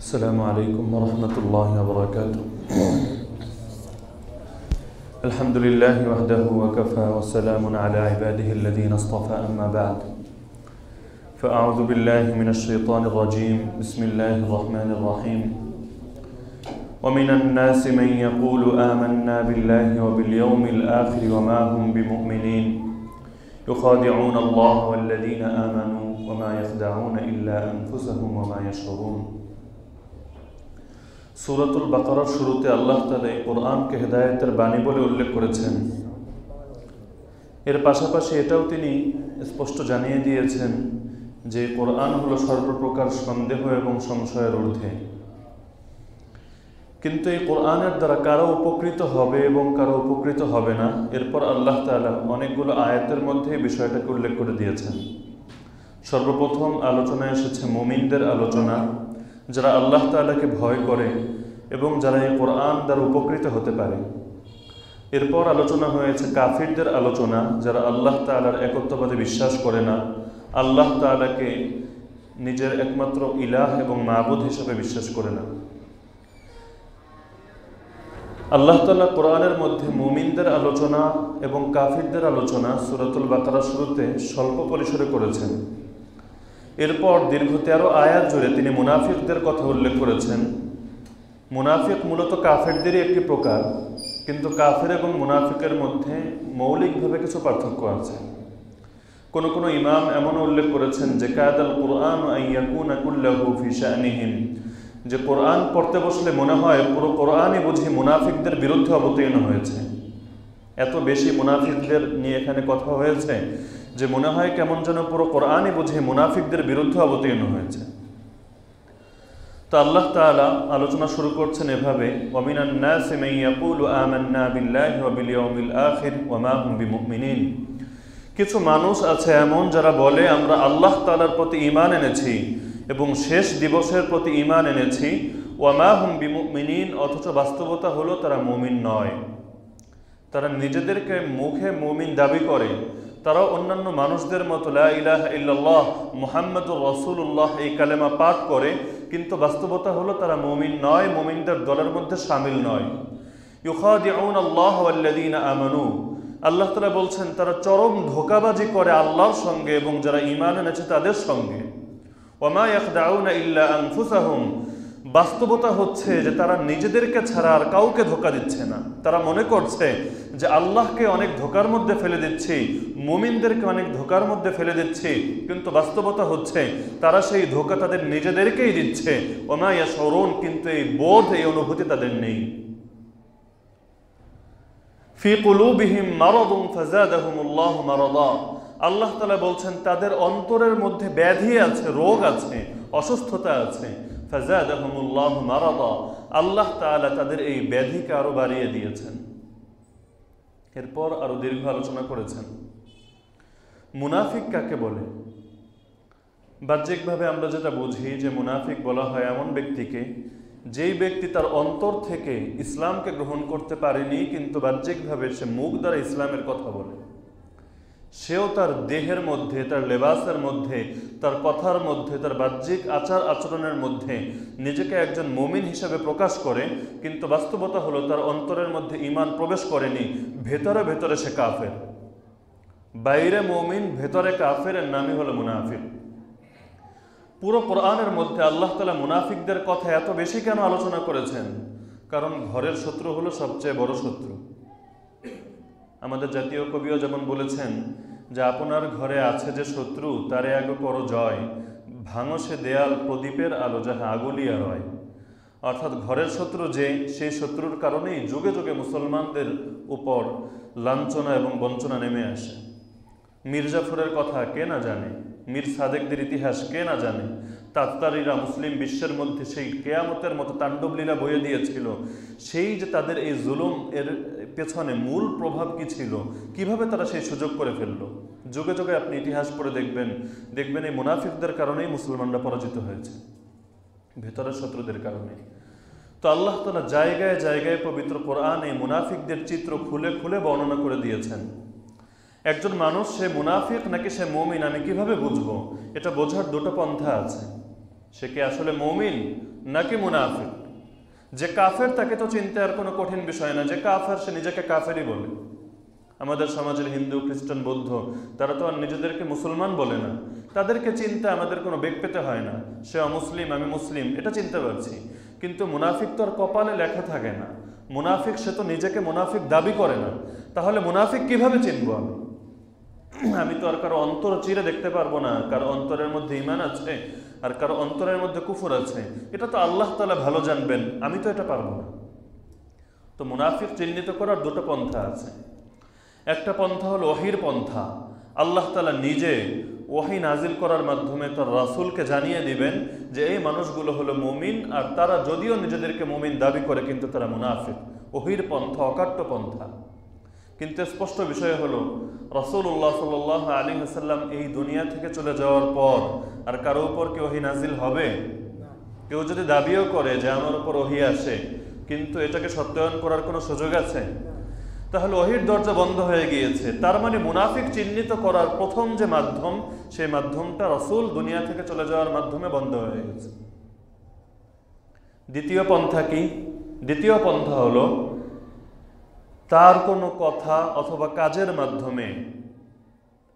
السلام عليكم ورحمة الله وبركاته. الحمد لله وحده وكفى وسلام على عباده الذين اصطفى أما بعد فأعوذ بالله من الشيطان الرجيم بسم الله الرحمن الرحيم ومن الناس من يقول آمنا بالله وباليوم الآخر وما هم بمؤمنين يخادعون الله والذين آمنوا وما يخدعون إلا أنفسهم وما يشعرون. সূরাতুল বাকারার শুরুতে আল্লাহ তাআলা এই কোরআনকে হেদায়েতের বাণী বলে উল্লেখ করেছেন। এর পাশাপাশি এটাও তিনি স্পষ্ট জানিয়ে দিয়েছেন যে কোরআন হলো সর্বপ্রকার সন্দেহ এবং সংশয়ের ঊর্ধ্বে। কিন্তু এই কোরআনের দ্বারা কারো উপকৃত হবে এবং কারো উপকৃত হবে না, এরপর আল্লাহ তাআলা অনেকগুলো আয়াতের মধ্যে এই বিষয়টাকে উল্লেখ করে দিয়েছেন। সর্বপ্রথম আলোচনায় এসেছে মুমিনদের আলোচনা, যারা আল্লাহ তাআলাকে ভয় করে এবং যারা এই কোরআন দ্বারা উপকৃত হতে পারে। এরপর আলোচনা হয়েছে কাফিরদের আলোচনা, যারা আল্লাহ তাআলার একত্ববাদে বিশ্বাস করে না, আল্লাহ তাআলাকে নিজের একমাত্র ইলাহ এবং মাবুদ হিসেবে বিশ্বাস করে না। আল্লাহ তাআলা কোরআনের মধ্যে মুমিনদের আলোচনা এবং কাফিরদের আলোচনা সূরাতুল বাকারার শুরুতে স্বল্প পরিসরে করেছেন। এরপর দীর্ঘ 13 আয়াত জুড়ে তিনি মুনাফিকদের কথা উল্লেখ করেছেন। মুনাফিক মূলত কাফেরদেরই একটি প্রকার, কিন্তু কাফের এবং মুনাফিকের মধ্যে মৌলিকভাবে কিছু পার্থক্য আছে। কোন কোন ইমাম এমন উল্লেখ করেছেন যে কাদাল কুরআন আন ইয়াকুনা কুল্লুহু ফি শানিহিম, যে কোরআন পড়তে বসলে মনে হয় পুরো কোরআনই বুঝি মুনাফিকদের বিরুদ্ধে অবতীর্ণ হয়েছে। এত বেশি মুনাফিকদের নিয়ে এখানে কথা হয়েছে যে মনে হয় কেমন যেন পুরো কোরআনই বুঝি মুনাফিকদের বিরুদ্ধে অবতীর্ণ হয়েছে। তো আল্লাহ তাআলা আলোচনা শুরু করছেন এভাবে, ওয়ামিনান নাসি মান ইয়াকুলু আমান্না বিল্লাহি ওয়া বিল ইয়াউমিল আখির ওয়া মা হুম বিমুমিনিন। কিছু মানুষ আছে এমন যারা বলে আমরা আল্লাহ তাআলার প্রতি ঈমান এনেছি এবং শেষ দিবসের প্রতি ঈমান এনেছি, ওয়া মা হুম বিমুমিনিন, অথচ বাস্তবতা হলো তারা মুমিন নয়। তারা নিজেদেরকে মুখে মুমিন দাবি করে, তারাও অন্যান্য মানুষদের মতো লা ইলাহা ইল্লাল্লাহ মুহাম্মাদুর রাসূলুল্লাহ এই কালেমা পাঠ করে, কিন্তু বাস্তবতা হলো তারা মুমিন নয়, মুমিনদের দলের মধ্যে শামিল নয়। ইউখাদিউনাল্লাহ ওয়াল্লাযীনা আমানু, আল্লাহ তাআলা বলছেন তারা চরম ধোঁকাবাজি করে আল্লাহর সঙ্গে এবং যারা ঈমান এনেছে তাদের সঙ্গে। ওয়া মা ইয়াখদাউনা ইল্লা আনফুসাহুম, বাস্তবতা হচ্ছে যে তারা নিজেদেরকে ছাড়া আর কাউকে ধোঁকা দিচ্ছে না। তারা মনে করছে যে আল্লাহকে অনেক ধোঁকার মধ্যে ফেলে দিচ্ছি, মুমিনদেরকে অনেক ধোঁকার মধ্যে ফেলে দিচ্ছি, কিন্তু বাস্তবতা হচ্ছে তারা সেই ধোঁকা তাদের নিজেদেরকেই দিচ্ছে। ওয়া মা ইয়াশউরুন, কিন্তু এই বোধ, এই অনুভূতি তাদের নেই। ফি কুলুবিহিম মারাদুন ফাযাদাহুমুল্লাহু মারাদা, আল্লাহ তাআলা বলছেন তাদের অন্তরের মধ্যে ব্যাধি আছে, রোগ আছে, অসুস্থতা আছে। ফাযাদাহুমুল্লাহু মারাদা, আল্লাহ তাআলা তাদের এই ব্যাধিকে আরো বাড়িয়ে দিয়েছেন। এরপর আরো দীর্ঘ আলোচনা করেছেন মুনাফিক কাকে বলে। বাহ্যিকভাবে আমরা যেটা বুঝি যে মুনাফিক বলা হয় এমন ব্যক্তিকে যেই ব্যক্তি তার অন্তর থেকে ইসলামকে গ্রহণ করতে পারেনি, কিন্তু বাহ্যিকভাবে সে মুখ দ্বারা ইসলামের কথা বলে। সেও তার দেহের মধ্যে, তার লেবাসের মধ্যে, তার কথার মধ্যে, তার বাহ্যিক আচার আচরণের মধ্যে নিজেকে একজন মুমিন হিসেবে প্রকাশ করে, কিন্তু বাস্তবতা হলো তার অন্তরের মধ্যে ঈমান প্রবেশ করেনি। ভেতরে ভেতরে সে কাফের, বাইরে মুমিন ভেতরে কাফের, এর নামই হলো মুনাফিক। পুরো কোরআনের মধ্যে আল্লাহ তাআলা মুনাফিকদের কথা এত বেশি কেন আলোচনা করেছেন? কারণ ঘরের শত্রু হলো সবচেয়ে বড় শত্রু। আমাদের জাতীয় কবিও যেমন বলেছেন যে আপনার ঘরে আছে যে শত্রু, তারে আগে করো জয়, ভাঙো সে দেয়াল প্রদীপের আলো যাহা আগুলিয়া রয়। অর্থাৎ ঘরের শত্রু যে, সেই শত্রুর কারণেই যুগে যুগে মুসলমানদের উপর লাঞ্ছনা এবং বঞ্চনা নেমে আসে। মীর জাফরের কথা কে না জানে, মীর সাদেকদের ইতিহাস কে না জানে। তাত্তারিরা মুসলিম বিশ্বের মধ্যে সেই কেয়ামতের মতো তাণ্ডবলীলা বয়ে দিয়েছিল। সেই যে তাদের এই জুলুম, এর পেছনে মূল প্রভাব কি ছিল, কিভাবে তারা সেই সুযোগ করে ফেললো। যুগে যুগে আপনি ইতিহাস পড়ে দেখবেন এই মুনাফিকদের কারণেই মুসলমানরা পরাজিত হয়েছে, ভেতরের শত্রুদের কারণে। তো আল্লাহ তাআলা জায়গায় জায়গায় পবিত্র কোরআনে মুনাফিকদের চিত্র খুলে খুলে বর্ণনা করে দিয়েছেন। একজন মানুষ সে মুনাফিক নাকি সে মুমিন আমি কিভাবে বুঝবো? এটা বোঝার দুটো পন্থা আছে। সে কি আসলে মুমিন নাকি মুনাফিক? যে কাফের তাকে তো চিনতে আর কোনো কঠিন বিষয় না। যে কাফের সে নিজেকে কাফেরই বলে। আমাদের সমাজের হিন্দু, খ্রিস্টান, বৌদ্ধ তারা তো আর নিজেদেরকে মুসলমান বলে না। তাদেরকে চিনতে আমাদের কোনো বেগ পেতে হয় না। সে অমুসলিম, আমি মুসলিম, এটা চিনতে পারছি। কিন্তু মুনাফিক তো আর কপালে লেখা থাকে না। মুনাফিক সে তো নিজেকে মুনাফিক দাবি করে না। তাহলে মুনাফিক কিভাবে চিনবো আমি? আমি তো আর কারো অন্তর চিরে দেখতে পারবো না কারো অন্তরের মধ্যে ঈমান আছে আর কারো অন্তরের মধ্যে কুফর আছে। এটা তো আল্লাহ তাআলা ভালো জানবেন, আমি তো এটা পারবো না। তো মুনাফিক চিহ্নিত করার দুটো পন্থা আছে। একটা পন্থা হলো ওহীর পন্থা। আল্লাহ তাআলা নিজে ওহী নাজিল করার মাধ্যমে তার রাসূলকে জানিয়ে দিবেন যে এই মানুষগুলো হলো মুমিন, আর তারা যদিও নিজেদেরকে মুমিন দাবি করে কিন্তু তারা মুনাফিক। ওহীর পন্থা অকাট্য পন্থা। কিন্তু স্পষ্ট বিষয় হলো রাসূলুল্লাহ সাল্লাল্লাহু আলাইহি ওয়াসাল্লাম এই দুনিয়া থেকে চলে যাওয়ার পর আর কারো উপর কি ওহী নাজিল হবে? কেউ যদি দাবিও করে যে আমার উপর ওহী আসে, কিন্তু এটাকে সত্যায়ন করার কোনো সুযোগ আছে? তাহলে ওহীর দরজা বন্ধ হয়ে গিয়েছে। তার মানে মুনাফিক চিহ্নিত করার প্রথম যে মাধ্যম, সেই মাধ্যমটা রাসূল দুনিয়া থেকে চলে যাওয়ার মাধ্যমে বন্ধ হয়ে গেছে। দ্বিতীয় পন্থা কি? দ্বিতীয় পন্থা হলো তার কোনো কথা অথবা কাজের মাধ্যমে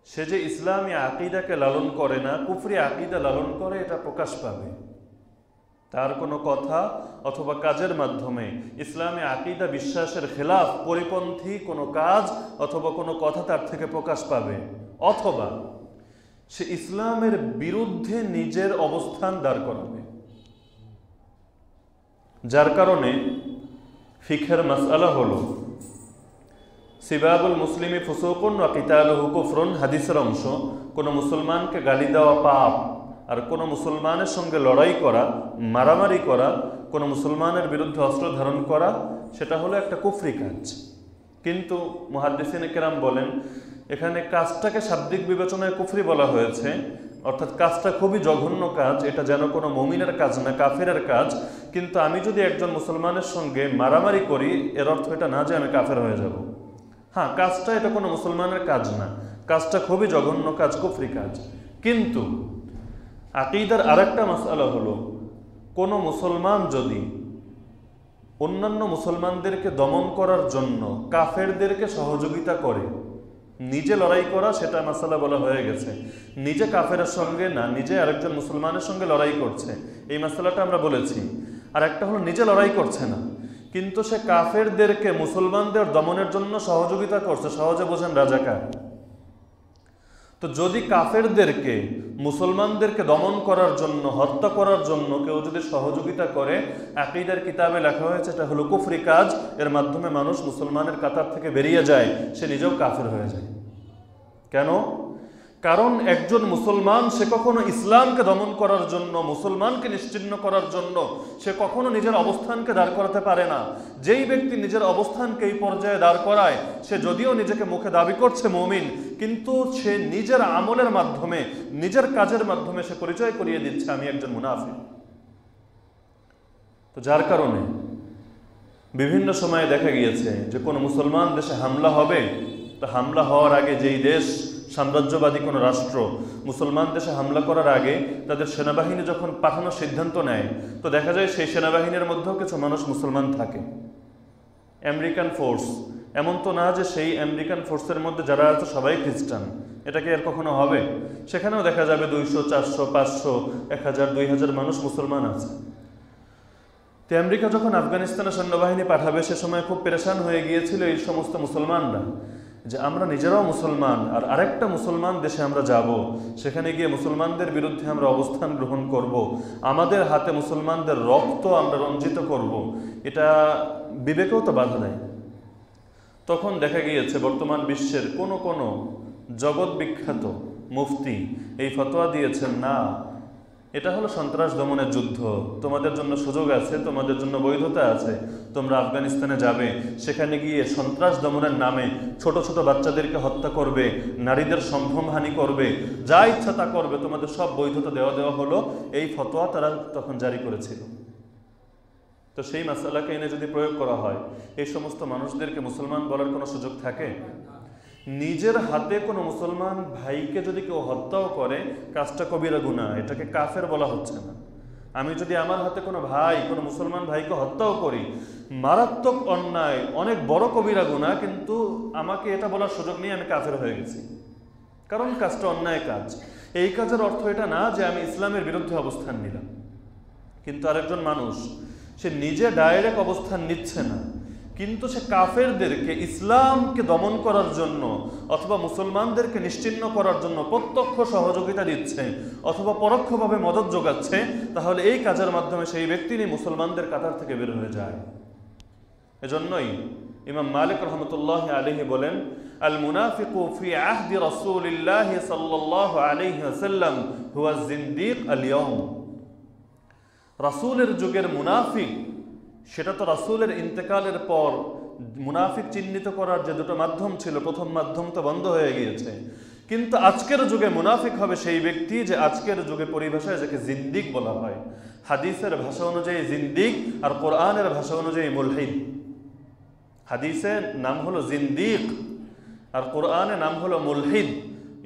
সে যে ইসলামী আকীদাকে লালন করে না, কুফরি আকীদা লালন করে, এটা প্রকাশ পাবে। তার কোনো কথা অথবা কাজের মাধ্যমে ইসলামী আকীদা বিশ্বাসের খেলাফ পরিপন্থী কোনো কাজ অথবা কোনো কথা তার থেকে প্রকাশ পাবে, অথবা সে ইসলামের বিরুদ্ধে নিজের অবস্থান দাঁড় করাবে। যার কারণে ফিকহের মাসআলা হলো সিবাবুল মুসলিমি ফুসুকুন ওয়া কিতালুহু কুফরুন, হাদিসের অংশ। কোনো মুসলমানকে গালি দেওয়া পাপ, আর কোনো মুসলমানের সঙ্গে লড়াই করা, মারামারি করা, কোনো মুসলমানের বিরুদ্ধে অস্ত্র ধারণ করা, সেটা হলো একটা কুফরি কাজ। কিন্তু মুহাদ্দিসিনে কেরাম বলেন এখানে কাজটাকে শাব্দিক বিবেচনায় কুফরি বলা হয়েছে, অর্থাৎ কাজটা খুবই জঘন্য কাজ, এটা যেন কোনো মুমিনের কাজ না, কাফেরের কাজ। কিন্তু আমি যদি একজন মুসলমানের সঙ্গে মারামারি করি, এর অর্থ এটা না যে আমি কাফের হয়ে যাব। হ্যাঁ, কাজটা এটা কোনো মুসলমানের কাজ না, কাজটা খুবই জঘন্য কাজ, কুফরি কাজ। কিন্তু আকীদার আরেকটা মাসআলা হলো কোনো মুসলমান যদি অন্যান্য মুসলমানদেরকে দমন করার জন্য কাফেরদেরকে সহযোগিতা করে, নিজে লড়াই করা সেটা মাসালা বলা হয়ে গেছে, নিজে কাফেরের সঙ্গে না, নিজে আরেকজন মুসলমানের সঙ্গে লড়াই করছে, এই মাসালাটা আমরা বলেছি। আর একটা হলো নিজে লড়াই করছে না, কিন্তু সে কাফেরদেরকে মুসলমানদের দমনের জন্য সহযোগিতা করছে। সহজে বোঝেন রাজাকার। তো যদি কাফেরদেরকে মুসলমানদেরকে দমন করার জন্য, হত্যা করার জন্য কেউ যদি সহযোগিতা করে, আকীদার কিতাবে লেখা হয়েছে এটা হলো কুফরি কাজ। এর মাধ্যমে মানুষ মুসলমানের কাতার থেকে বেরিয়ে যায়, সে নিজেও কাফের হয়ে যায়। কেন? কারণ একজন মুসলমান সে কখনো ইসলামকে দমন করার জন্য, মুসলমানকে নিশ্চিহ্ন করার জন্য সে কখনো নিজের অবস্থানকে দাঁড় করাতে পারে না। যেই ব্যক্তি নিজের অবস্থানকে এই পর্যায়ে দাঁড় করায়, সে যদিও নিজেকে মুখে দাবি করছে মুমিন, কিন্তু সে নিজের আমলের মাধ্যমে, নিজের কাজের মাধ্যমে সে পরিচয় করিয়ে দিচ্ছে আমি একজন মুনাফিক। তো যার কারণে বিভিন্ন সময়ে দেখা গিয়েছে যে কোনো মুসলমান দেশে হামলা হবে, তো হামলা হওয়ার আগে যেই দেশ, সাম্রাজ্যবাদী কোনো রাষ্ট্র মুসলমান দেশে হামলা করার আগে তাদের সেনাবাহিনী যখন পাঠানোর সিদ্ধান্ত নেয়, তো দেখা যায় সেই সেনাবাহিনীর মধ্যেও কিছু মানুষ মুসলমান থাকে। আমেরিকান ফোর্স, এমন তো না যে সেই আমেরিকান ফোর্সের মধ্যে যারা আছে সবাই খ্রিস্টান, এটা কি আর কখনো হবে? সেখানেও দেখা যাবে 200, 400, 500, 1000, 2000 মানুষ মুসলমান আছে। তো আমেরিকা যখন আফগানিস্তানে সৈন্যবাহিনী পাঠাবে, সে সময় খুব পেরেশান হয়ে গিয়েছিল এই সমস্ত মুসলমানরা যে আমরা নিজেরাও মুসলমান, আর আরেকটা মুসলমান দেশে আমরা যাব, সেখানে গিয়ে মুসলমানদের বিরুদ্ধে আমরা অবস্থান গ্রহণ করব, আমাদের হাতে মুসলমানদের রক্ত আমরা রঞ্জিত করব, এটা বিবেকেও তো বাধা দেয়। তখন দেখা গিয়েছে বর্তমান বিশ্বের কোনো জগৎ বিখ্যাত মুফতি এই ফতোয়া দিয়েছেন, না, এটা হলো সন্ত্রাস দমনের যুদ্ধ, তোমাদের জন্য সুযোগ আছে, তোমাদের জন্য বৈধতা আছে, তোমরা আফগানিস্তানে যাবে, সেখানে গিয়ে সন্ত্রাস দমনের নামে ছোট ছোট বাচ্চাদেরকে হত্যা করবে, নারীদের সম্ভ্রমহানি করবে, যা ইচ্ছা তা করবে, তোমাদের সব বৈধতা দেওয়া হলো। এই ফতোয়া তারা তখন জারি করেছিল। তো সেই মাসালাকে এনে যদি প্রয়োগ করা হয়, এই সমস্ত মানুষদেরকে মুসলমান বলার কোনো সুযোগ থাকে? নিজের হাতে কোনো মুসলমান ভাইকে যদি কেউ হত্যাও করে, কাজটা কবিরা গুনাহ, এটাকে কাফের বলা হচ্ছে না। আমি যদি আমার হাতে কোনো ভাই, কোনো মুসলমান ভাইকে হত্যাও করি, মারাত্মক অন্যায়, অনেক বড় কবিরা গুনাহ, কিন্তু আমাকে এটা বলার সুযোগ নিয়ে আমি কাফের হয়ে গেছি, কারণ কাজটা অন্যায় কাজ। এই কাজের অর্থ এটা না যে আমি ইসলামের বিরুদ্ধে অবস্থান নিলাম। কিন্তু আরেকজন মানুষ সে নিজে ডাইরেক্ট অবস্থান নিচ্ছে না, কিন্তু সে কাফেরদেরকে ইসলামকে দমন করার জন্য অথবা মুসলমানদেরকে নিশ্চিহ্ন করার জন্য প্রত্যক্ষ সহযোগিতা দিচ্ছে অথবা পরোক্ষভাবে মদত যোগাচ্ছে, তাহলে এই কাজের মাধ্যমে সেই ব্যক্তি মুসলমানদের কাতার থেকে বের হয়ে যায়। এজন্যই ইমাম মালিক রহমতুল্লাহ আলাইহি বলেন, আল মুনাফিকু ফি আহদি রাসূলিল্লাহ সাল্লাল্লাহু আলাইহি ওয়াসাল্লাম হুয়া জিন্দিক আল ইয়াউম। রাসূলের যুগের মুনাফিক, সেটা তো রাসূলের ইন্তেকালের পর মুনাফিক চিহ্নিত করার যে দুটো মাধ্যম ছিল, প্রথম মাধ্যম তো বন্ধ হয়ে গিয়েছে, কিন্তু আজকের যুগে মুনাফিক হবে সেই ব্যক্তি যে আজকের যুগে পরিভাষায় যাকে জিন্দিক বলা হয়। হাদিসের ভাষা অনুযায়ী জিন্দিক আর কোরআনের ভাষা অনুযায়ী মুলহিদ। হাদিসের নাম হলো জিন্দিক আর কোরআনের নাম হলো মুলহিদ।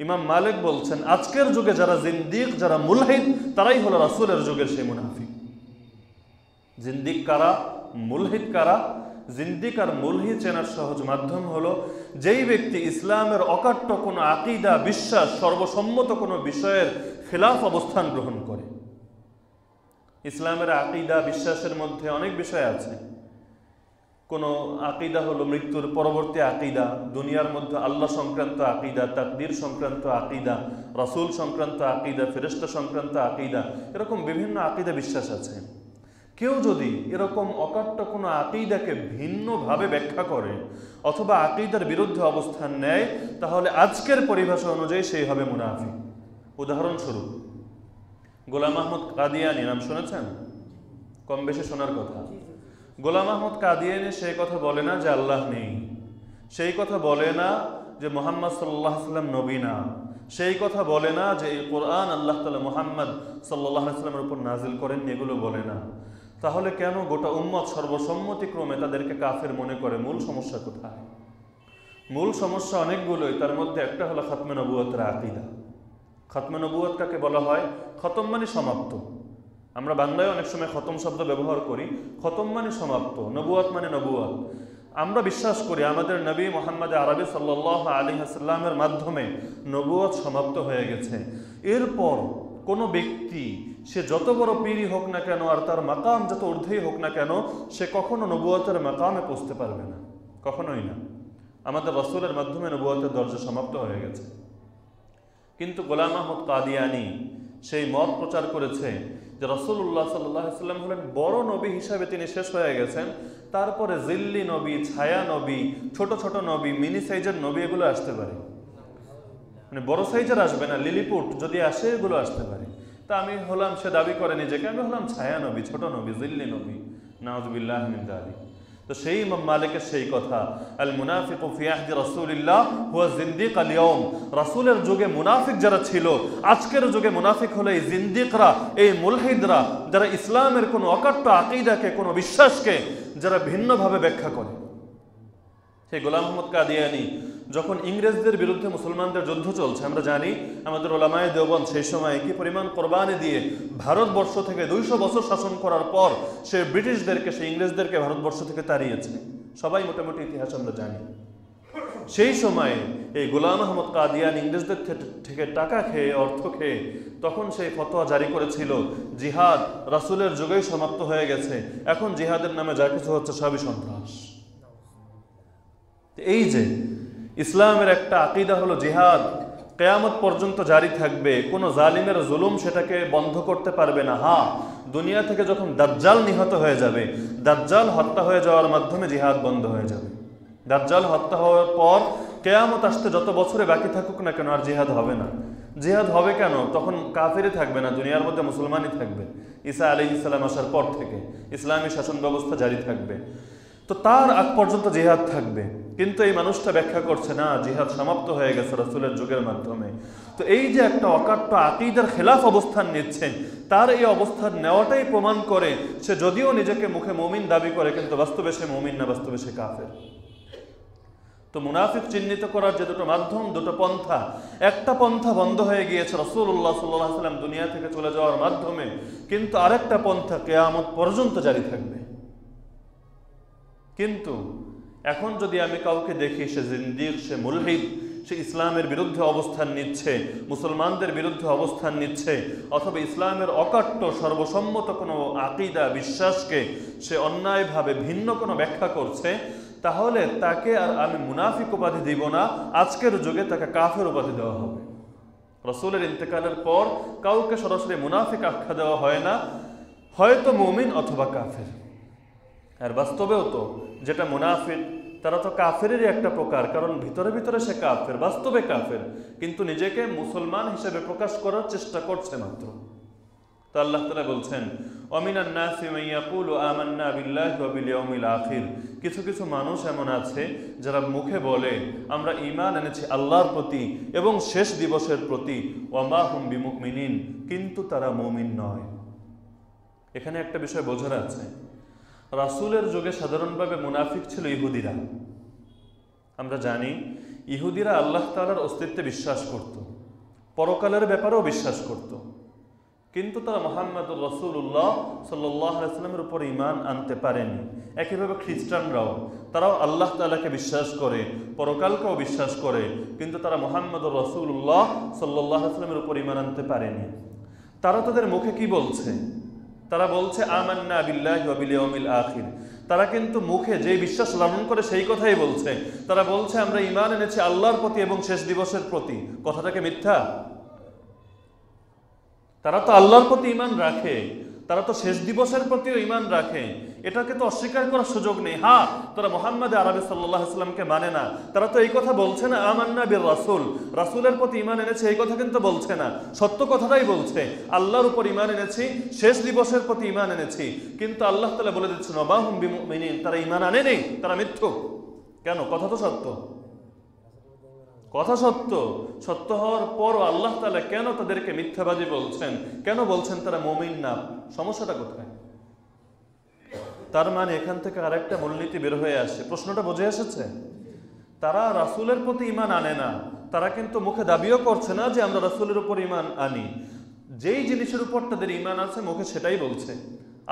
ইমাম মালিক বলছেন আজকের যুগে যারা জিন্দিক, যারা মুলহিদ, তারাই হলো রাসূলের যুগের সেই মুনাফিক। জিন্দিক কারা, মুলহিদ কারা? জিন্দিক আর মুলহিদ চেনার সহজ মাধ্যম হলো যেই ব্যক্তি ইসলামের অকাট্য কোনো আকীদা, বিশ্বাস, সর্বসম্মত কোনো বিষয়ের খিলাফ অবস্থান গ্রহণ করে। ইসলামের আকীদা, বিশ্বাসের মধ্যে অনেক বিষয় আছে। কোনো আকীদা হলো মৃত্যুর পরবর্তী আকীদা, দুনিয়ার মধ্যে আল্লাহ সংক্রান্ত আকীদা, তাকদীর সংক্রান্ত আকীদা, রাসূল সংক্রান্ত আকীদা, ফেরেশতা সংক্রান্ত আকীদা, এরকম বিভিন্ন আকীদা বিশ্বাস আছে। কেউ যদি এরকম অকাট্য কোনো আকীদাকে ভিন্নভাবে ব্যাখ্যা করে অথবা আকীদার বিরুদ্ধে অবস্থান নেয়, তাহলে আজকের পরিভাষা অনুযায়ী সেই হবে মুনাফিক। উদাহরণস্বরূপ, গোলাম আহমদ কাদিয়ানী নাম শুনেছেন? কম বেশি শোনার কথা। গোলাম আহমদ কাদিয়ানী সেই কথা বলে না যে আল্লাহ নেই, সেই কথা বলে না যে মুহাম্মদ সাল্লাল্লাহু আলাইহি ওয়াসাল্লাম নবী না, সেই কথা বলে না যে এই কোরআন আল্লাহ তাআলা মুহাম্মদ সাল্লাল্লাহু আলাইহি ওয়াসাল্লামের উপর নাজিল করেন, এগুলো বলে না। তাহলে কেন গোটা উম্মত সর্বসম্মতিক্রমে তাদেরকে কাফের মনে করে? মূল সমস্যা কোথায়? মূল সমস্যা অনেকগুলোই, তার মধ্যে একটা হলো খতমে নবুয়তের আকীদা। খতমে নবুয়ত কাকে বলা হয়? খতম মানে সমাপ্ত। আমরা বাংলায় অনেক সময় খতম শব্দ ব্যবহার করি, খতম মানে সমাপ্ত, নবুয়ত মানে নবুয়ত। আমরা বিশ্বাস করি আমাদের নবী মুহাম্মদ আরবি সাল্লাল্লাহু আলাইহি ওয়াসাল্লামের মাধ্যমে নবুয়ত সমাপ্ত হয়ে গেছে। এরপর কোনো ব্যক্তি সে যত বড় পীরই হোক না কেন আর তার মাকাম যত ঊর্ধ্বেই হোক না কেন, সে কখনো নবুয়তের মাকামে পৌঁছতে পারবে না, কখনোই না। আমাদের রাসূলের মাধ্যমে নবুয়তের দরজা সমাপ্ত হয়ে গেছে। কিন্তু গোলাম আহমদ কাদিয়ানী সেই মত প্রচার করেছে যে রাসূলুল্লাহ সাল্লাল্লাহু আলাইহি ওয়াসাল্লাম হলেন বড় নবী হিসাবে তিনি শেষ হয়ে গেছেন, তারপরে জিল্লি নবী, ছায়া নবী, ছোট ছোট নবী, মিনি সাইজের নবী এগুলো আসতে পারে, মানে বড় সাইজের আসবে না, লিলিপুট যদি আসে এগুলো আসতে পারে। তা আমি হলাম, সে দাবি করে নিজেকে, আমি হলাম ছায়া নবী, ছোট নবী, জিল্লি নবী, নাউযুবিল্লাহি মিন যালিক। তো সেই ইমাম মালিকের সেই কথা, আল মুনাফিকু ফি আহদি রাসূলিল্লাহ হুয়া জিন্দিক আল ইয়াউম। রাসূলের যুগে মুনাফিক যারা ছিল, আজকের যুগে মুনাফিক হলো এই জিন্দিকরা, এই মুলহিদরা, যারা ইসলামের কোনো অকাট্য আকীদাকে, কোনো বিশ্বাসকে যারা ভিন্নভাবে ব্যাখ্যা করে। সেই গোলাম আহমদ কাদিয়ানী যখন ইংরেজদের বিরুদ্ধে মুসলমানদের যুদ্ধ চলছে, আমরা জানি আমাদের ওলামায়ে দেওবন্দ সেই সময় কি পরিমাণ কোরবানি দিয়ে ভারতবর্ষ থেকে 200 বছর শাসন করার পর সে ব্রিটিশদেরকে, সে ইংরেজদেরকে ভারতবর্ষ থেকে তাড়িয়েছে, সবাই মোটামুটি ইতিহাস আমরা জানি। সেই সময় এই গোলাম আহমদ কাদিয়ানী ইংরেজদের থেকে টাকা খেয়ে, অর্থ খেয়ে তখন সেই ফতোয়া জারি করেছিল জিহাদ রাসূলের যুগেই সমাপ্ত হয়ে গেছে, এখন জিহাদের নামে যা কিছু হচ্ছে সবই সন্ত্রাস। এই যে ইসলামের একটা আকীদা হলো জিহাদ কিয়ামত পর্যন্ত জারি থাকবে, কোনো জালিমের জুলুম সেটাকে বন্ধ করতে পারবে না। হ্যাঁ, দুনিয়া থেকে যখন দাজ্জাল নিহত হয়ে যাবে, দাজ্জাল হত্যা হয়ে যাওয়ার মাধ্যমে জিহাদ বন্ধ হয়ে যাবে। দাজ্জাল হত্যা হওয়ার পর কিয়ামত আসতে যত বছরে বাকি থাকুক না কেন আর জিহাদ হবে না। জিহাদ হবে কেন? তখন কাফিরই থাকবে না, দুনিয়ার মধ্যে মুসলমানই থাকবে। ঈসা আলাইহিস সালাম আসার পর থেকে ইসলামী শাসন ব্যবস্থা জারি থাকবে, তো তার আগ পর্যন্ত জিহাদ থাকবে। কিন্তু এই মানুষটা ব্যাখ্যা করছে না, জিহাদ সমাপ্ত হয়ে গেছে রাসূলের যুগের মাধ্যমে। তো এই যে একটা অকাট্য আকীদার খেলাফ অবস্থান নিচ্ছেন, তার এই অবস্থান নেওয়াটাই প্রমাণ করে সে যদিও নিজেকে মুখে মুমিন দাবি করে, কিন্তু বাস্তবে সে মুমিন না, বাস্তবে সে কাফের। তো তো মুনাফিক চিহ্নিত করার যে দুটো মাধ্যম, দুটো পন্থা, একটা পন্থা বন্ধ হয়ে গিয়েছে রাসূলুল্লাহ সাল্লাল্লাহু আলাইহি ওয়াসাল্লাম দুনিয়া থেকে চলে যাওয়ার মাধ্যমে, কিন্তু আরেকটা পন্থা কিয়ামত পর্যন্ত জারি থাকবে। কিন্তু এখন যদি আমি কাউকে দেখি সে জিন্দিক, সে মুলহিদ, সে ইসলামের বিরুদ্ধে অবস্থান নিচ্ছে, মুসলমানদের বিরুদ্ধে অবস্থান নিচ্ছে, অথবা ইসলামের অকাট্য সর্বসম্মত কোনো আকীদা, বিশ্বাসকে সে অন্যায়ভাবে ভিন্ন কোনো ব্যাখ্যা করছে, তাহলে তাকে আর আমি মুনাফিক উপাধি দিব না, আজকের যুগে তাকে কাফের উপাধি দেওয়া হবে। রাসূলের ইন্তেকালের পর কাউকে সরাসরি মুনাফিক আখ্যা দেওয়া হয় না, হয়তো মুমিন অথবা কাফের। আর বাস্তবেও তো যেটা মুনাফিক তারা তো কাফেরেরই একটা প্রকার, কারণ ভিতরে ভিতরে সে কাফের, বাস্তবে কাফের, কিন্তু নিজেকে মুসলমান হিসেবে প্রকাশ করার চেষ্টা করছে মাত্র। তো আল্লাহ তাআলা বলছেন, ওয়ামিনান নাসি মান ইয়াকুলু আমান্না বিল্লাহি ওয়া বিল ইয়াউমিল আখির, কিছু কিছু মানুষ এমন আছে যারা মুখে বলে আমরা ঈমান এনেছি আল্লাহর প্রতি এবং শেষ দিবসের প্রতি, ওয়া মা হুম বিমুমিনিন, কিন্তু তারা মুমিন নয়। এখানে একটা বিষয় বোঝার আছে, রাসূলের যুগে সাধারণভাবে মুনাফিক ছিল ইহুদিরা। আমরা জানি ইহুদিরা আল্লাহ তাআলার অস্তিত্বে বিশ্বাস করত, পরকালের ব্যাপারেও বিশ্বাস করত, কিন্তু তারা মুহাম্মদুর রাসূলুল্লাহ সাল্লাল্লাহু আলাইহি ওয়াসাল্লামের উপর ঈমান আনতে পারেনি। একইভাবে খ্রিস্টানরাও, তারাও আল্লাহ তাআলাকে বিশ্বাস করে, পরকালকেও বিশ্বাস করে, কিন্তু তারা মুহাম্মদুর রাসূলুল্লাহ সাল্লাল্লাহু আলাইহি ওয়াসাল্লামের উপর ঈমান আনতে পারেনি। তারা তাদের মুখে কি বলছে? তারা বলছে আমান্না বিল্লাহি ওয়া বিল ইয়াউমিল আখির। তারা কিন্তু মুখে যে বিশ্বাস লালন করে সেই কথাই বলছে। তারা বলছে আমরা ঈমান এনেছি আল্লাহর প্রতি এবং শেষ দিবসের প্রতি। কথাটাকে মিথ্যা? তারা তো আল্লাহর প্রতি ঈমান রাখে, তারা তো শেষ দিবসের প্রতিও ঈমান রাখে, এটাকে তো অস্বীকার করার সুযোগ নেই। হ্যাঁ, তারা মুহাম্মদ আরবি সাল্লাল্লাহু আলাইহি ওয়াসাল্লামকে মানে না, তারা তো এই কথা বলছে না আমান্না বির রাসূল, রাসূলের প্রতি ঈমান এনেছে, এই কথা কিন্তু বলছে না, সত্য কথাটাই বলছে, আল্লাহর উপর ঈমান এনেছি, শেষ দিবসের প্রতি ঈমান এনেছি। কিন্তু আল্লাহ তাআলা বলে দিচ্ছেন ওয়া হুম বিমুমিনিন, তারা ঈমান আনেনি, তারা মিথ্যুক। কেন? কথা তো সত্য, কথা সত্য, সত্য হওয়ার পরও আল্লাহ তাআলা কেন তাদেরকে মিথ্যাবাদী বলছেন? কেন বলছেন তারা মুমিন না? সমস্যাটা কোথায়? তার মানে এখান থেকে আরেকটা মূলনীতি বের হয়ে আসে। প্রশ্নটা বুঝে এসেছে? তারা রাসূলের প্রতি ঈমান আনে না, তারা কিন্তু মুখে দাবিও করছে না যে আমরা রাসূলের উপর ঈমান আনি। যেই জিনিসের উপর তাদের ঈমান আছে মুখে সেটাই বলছে।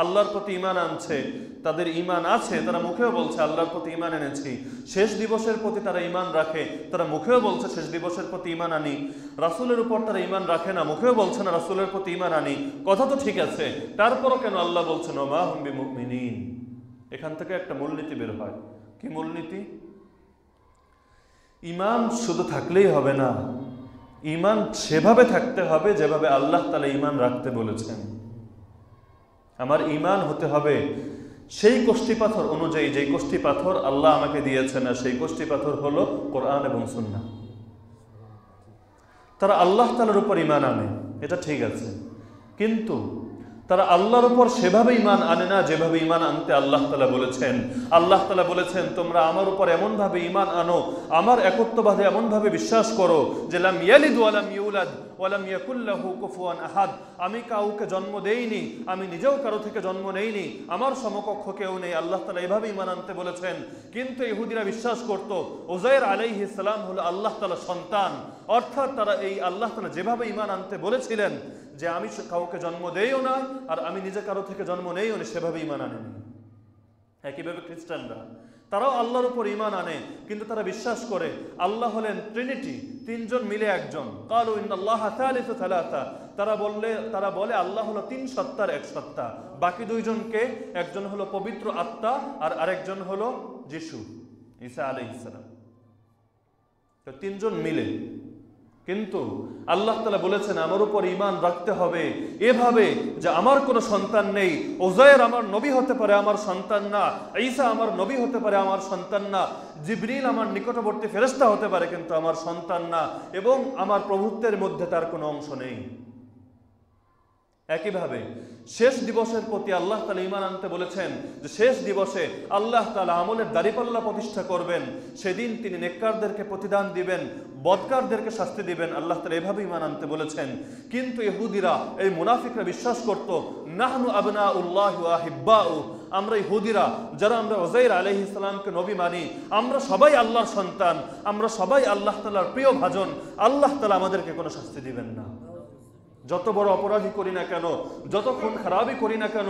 আল্লাহর প্রতি ঈমান আনছে, তাদের ঈমান আছে, তারা মুখেও বলছে আল্লাহর প্রতি ঈমান এনেছি। শেষ দিবসের প্রতি তারা ঈমান রাখে, তারা মুখেও বলছে শেষ দিবসের প্রতি ঈমান আনি। রাসূলের উপর তারা ঈমান রাখে না, মুখেও বলছে না রাসূলের প্রতি ঈমান আনি। কথা তো ঠিক আছে, তারপরও কেন আল্লাহ বলছেন ওয়া মা হুম বিমুমিনিন? এখান থেকে একটা মূলনীতি বের হয়। কি মূলনীতি? ঈমান শুধু থাকলেই হবে না, ঈমান সেভাবে থাকতে হবে যেভাবে আল্লাহ তাআলা ঈমান রাখতে বলেছেন। আমার ঈমান হতে হবে সেই কষ্টি পাথর অনুযায়ী, যেই কষ্টি পাথর আল্লাহ আমাকে দিয়েছেন, আর সেই কষ্টি পাথর হলো কোরআন এবং সুন্নাহ। তারা আল্লাহ তাআলার উপর ঈমান আনে, এটা ঠিক আছে, কিন্তু তারা আল্লাহর উপর সেভাবে ঈমান আনে না যেভাবে ঈমান আনতে আল্লাহ তাআলা বলেছেন। আল্লাহ তাআলা বলেছেন তোমরা আমার উপর এমনভাবে ঈমান আনো, আমার একত্ববাদে এমনভাবে বিশ্বাস করো যে লাম ইয়ালিদ ওয়া লাম ইউলাদ ওয়া লাম ইয়াকুল লাহু কুফুয়ান আহাদ। আমি কাউকে জন্ম দেইনি, আমি নিজেও কারো থেকে জন্ম নেইনি, আমার সমকক্ষ কেউ নেই। আল্লাহ তাআলা এভাবে ঈমান আনতে বলেছেন। কিন্তু ইহুদিরা বিশ্বাস করত উযাইর আলাইহিস সালাম হলো আল্লাহ তাআলার সন্তান, অর্থাৎ তারা এই আল্লাহ তাআলা যেভাবে ঈমান আনতে বলেছিলেন যে আমি কাউকে জন্ম দেইও না আর আমি নিজে কারো থেকে জন্ম নেইও না, সেভাবে ঈমান আনেনি। একইভাবে খ্রিস্টানরা, তারাও আল্লাহর উপর ঈমান আনে, কিন্তু তারা বিশ্বাস করে আল্লাহ হলেন ট্রিনিটি, তিনজন মিলে একজন। ক্বালু ইন্নাল্লাহা সালিসু সালাসা, তারা বলে আল্লাহ হলো তিন সত্তার এক সত্তা। বাকি দুইজনকে, একজন হলো পবিত্র আত্মা আর আরেকজন হলো যিশু, ঈসা আলাইহিস সালাম। তো তিনজন মিলে, কিন্তু আল্লাহ তাআলা বলেছেন আমার উপর ঈমান রাখতে হবে এভাবে যে আমার কোনো সন্তান নেই, উযাইর আমার নবী হতে পারে আমার সন্তান না, ঈসা আমার নবী হতে পারে আমার সন্তান না, জিবরিল আমার নিকটবর্তী ফেরেশতা হতে পারে কিন্তু আমার সন্তান না, এবং আমার প্রভুত্বের মধ্যে তার কোনো অংশ নেই। একইভাবে শেষ দিবসের প্রতি আল্লাহ তাআলা ঈমান আনতে বলেছেন যে শেষ দিবসে আল্লাহ তাআলা আমলের দাঁড়িপাল্লা প্রতিষ্ঠা করবেন, সেদিন তিনি নেককারদেরকে প্রতিদান দিবেন, বদকারদেরকে শাস্তি দিবেন। আল্লাহ তাআলা এভাবে ঈমান আনতে বলেছেন। কিন্তু ইহুদিরা, এই মুনাফিকরা বিশ্বাস করত নাহনু আবনাউল্লাহি ওয়া আহিব্বাউ, আমরা ইহুদিরা যারা আমরা উযাইর আলাইহিস সালামকে নবী মানি, আমরা সবাই আল্লাহর সন্তান, আমরা সবাই আল্লাহ তাআলার প্রিয় ভাজন, আল্লাহ তাআলা আমাদেরকে কোনো শাস্তি দিবেন না। যত বড় অপরাধী করি না কেন, যত খুন খারাপই করি না কেন,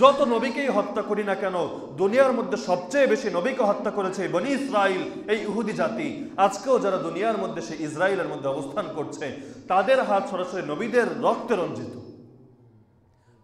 যত নবীকেই হত্যা করি না কেন, দুনিয়ার মধ্যে সবচেয়ে বেশি নবীকে হত্যা করেছে বনি ইসরাইল, এই ইহুদি জাতি। আজকেও যারা দুনিয়ার মধ্যে সেই ইসরায়েলের মধ্যে অবস্থান করছে, তাদের হাত সরাসরি নবীদের রক্তে রঞ্জিত।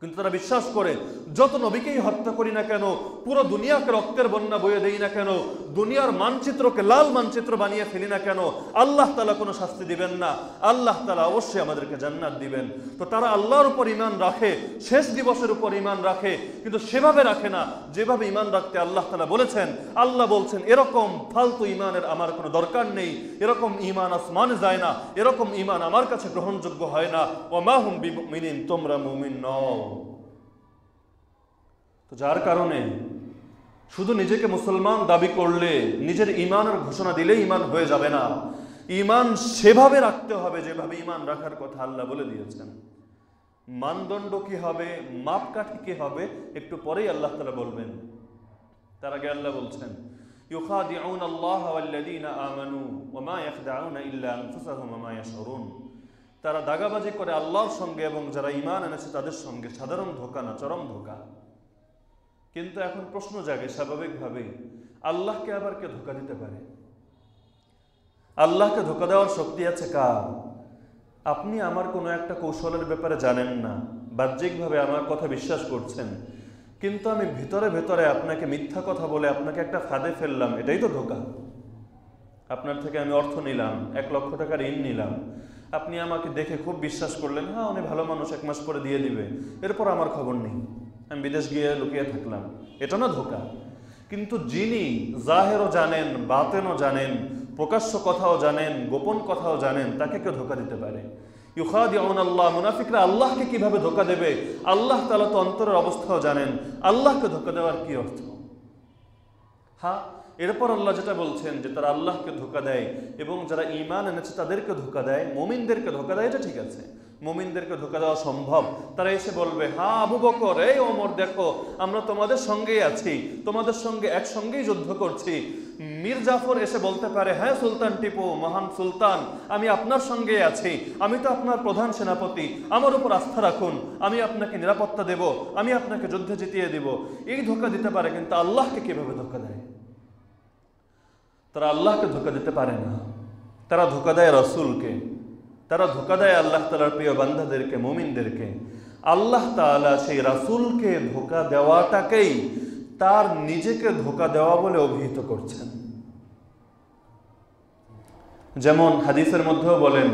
কিন্তু তারা বিশ্বাস করে যত নবীকেই হত্যা করি না কেন, পুরো দুনিয়াকে রক্তের বন্যা বয়ে দেই না কেন, দুনিয়ার মানচিত্রকে লাল মানচিত্র বানিয়ে ফেলি না কেন, আল্লাহ তাআলা কোনো শাস্তি দিবেন না, আল্লাহ তাআলা অবশ্যই আমাদেরকে জান্নাত দিবেন। তো তারা আল্লাহর উপর ঈমান রাখে, শেষ দিবসের উপর ঈমান রাখে, কিন্তু সেভাবে রাখে না যেভাবে ঈমান রাখতে আল্লাহ তাআলা বলেছেন। আল্লাহ বলছেন এরকম ফালতু ঈমানের আমার কোনো দরকার নেই, এরকম ঈমান আসমানে যায় না, এরকম ঈমান আমার কাছে গ্রহণযোগ্য হয় না। ওয়া মা হুম বিমুমিনিন, তোমরা মুমিন নও। তো যার কারণে শুধু নিজেকে মুসলমান দাবি করলে, নিজের ঈমানের ঘোষণা দিলে ঈমান হয়ে যাবে না। ঈমান সেভাবে রাখতে হবে যেভাবে ঈমান রাখার কথা আল্লাহ বলে দিয়েছেন। মানদণ্ড কি হবে, মাপকাঠি কি হবে, একটু পরেই আল্লাহ তাআলা বলবেন। তার আগে আল্লাহ বলছেন ইউখাদিউনা আল্লাহ ওয়াল্লাযীনা আমানু ওয়া মা ইয়াখদাউনা ইল্লা আনফুসাহুম ওয়া মা ইয়াশউরুন। তারা দাগাবাজি করে আল্লাহর সঙ্গে এবং যারা ঈমান এনেছে তাদের সঙ্গে, সাধারণ ধোঁকা না, চরম ধোঁকা। কিন্তু এখন প্রশ্ন জাগে স্বাভাবিকভাবেই, আল্লাহকে আবার কে ধোঁকা দিতে পারে? আল্লাহকে ধোঁকা দেওয়ার শক্তি আছে কার? আপনি আমার কোনো একটা কৌশলের ব্যাপারে জানেন না, বাহ্যিকভাবে আমার কথা বিশ্বাস করছেন, কিন্তু আমি ভিতরে ভেতরে আপনাকে মিথ্যা কথা বলে আপনাকে একটা ফাঁদে ফেললাম, এটাই তো ধোঁকা। আপনার থেকে আমি অর্থ নিলাম, 1 লক্ষ টাকা ঋণ নিলাম, আপনি আমাকে দেখে খুব বিশ্বাস করলেন, হ্যাঁ উনি ভালো মানুষ, 1 মাস পরে দিয়ে দিবে, এরপর আমার খবর নেই, আমি বিদেশ গিয়ে লুকিয়ে থাকলাম, এটা না ধোঁকা? কিন্তু যিনি জাহেরও জানেন, বাতেনও জানেন, প্রকাশ্য কথাও জানেন, গোপন কথাও জানেন, তাকে কেউ ধোঁকা দিতে পারে? ইউখাদিউনা আল্লাহ, মুনাফিকরা আল্লাহকে কিভাবে ধোঁকা দেবে? আল্লাহ তাআলা তো অন্তরের অবস্থাও জানেন, আল্লাহকে ধোঁকা দেওয়ার কি অর্থ? হ্যাঁ, এরপর আল্লাহ যেটা বলছেন যে তারা আল্লাহকে ধোঁকা দেয় এবং যারা ঈমান এনেছে তাদেরকে ধোঁকা দেয়, মুমিনদেরকে ধোঁকা দেয়, এটা ঠিক আছে, মুমিনদেরকে ধোঁকা দেওয়া সম্ভব। তারা এসে বলবে হ্যাঁ আবু বকর, এই ওমর, দেখো আমরা তোমাদের সঙ্গেই আছি, তোমাদের সঙ্গে একসঙ্গেই যুদ্ধ করছি। মীর জাফর এসে বলতে পারে হ্যাঁ সুলতান টিপু, মহান সুলতান, আমি আপনার সঙ্গেই আছি, আমি তো আপনার প্রধান সেনাপতি, আমার উপর আস্থা রাখুন, আমি আপনাকে নিরাপত্তা দেব, আমি আপনাকে যুদ্ধে জিতিয়ে দেব, এই ধোঁকা দিতে পারে। কিন্তু আল্লাহকে কিভাবে ধোঁকা দেয়? তারা আল্লাহকে ধোঁকা দিতে পারে না, তারা ধোঁকা দেয় রাসূলকে, তারা ধোঁকা দেয় আল্লাহ তাআলার প্রিয় বান্দাদেরকে, মুমিনদেরকে। আল্লাহ তাআলা সেই রাসূলকে ধোঁকা দেওয়াটাকেই তার নিজেকে ধোঁকা দেওয়া বলে অভিহিত করছেন। যেমন হাদিসের মধ্যেও বলেন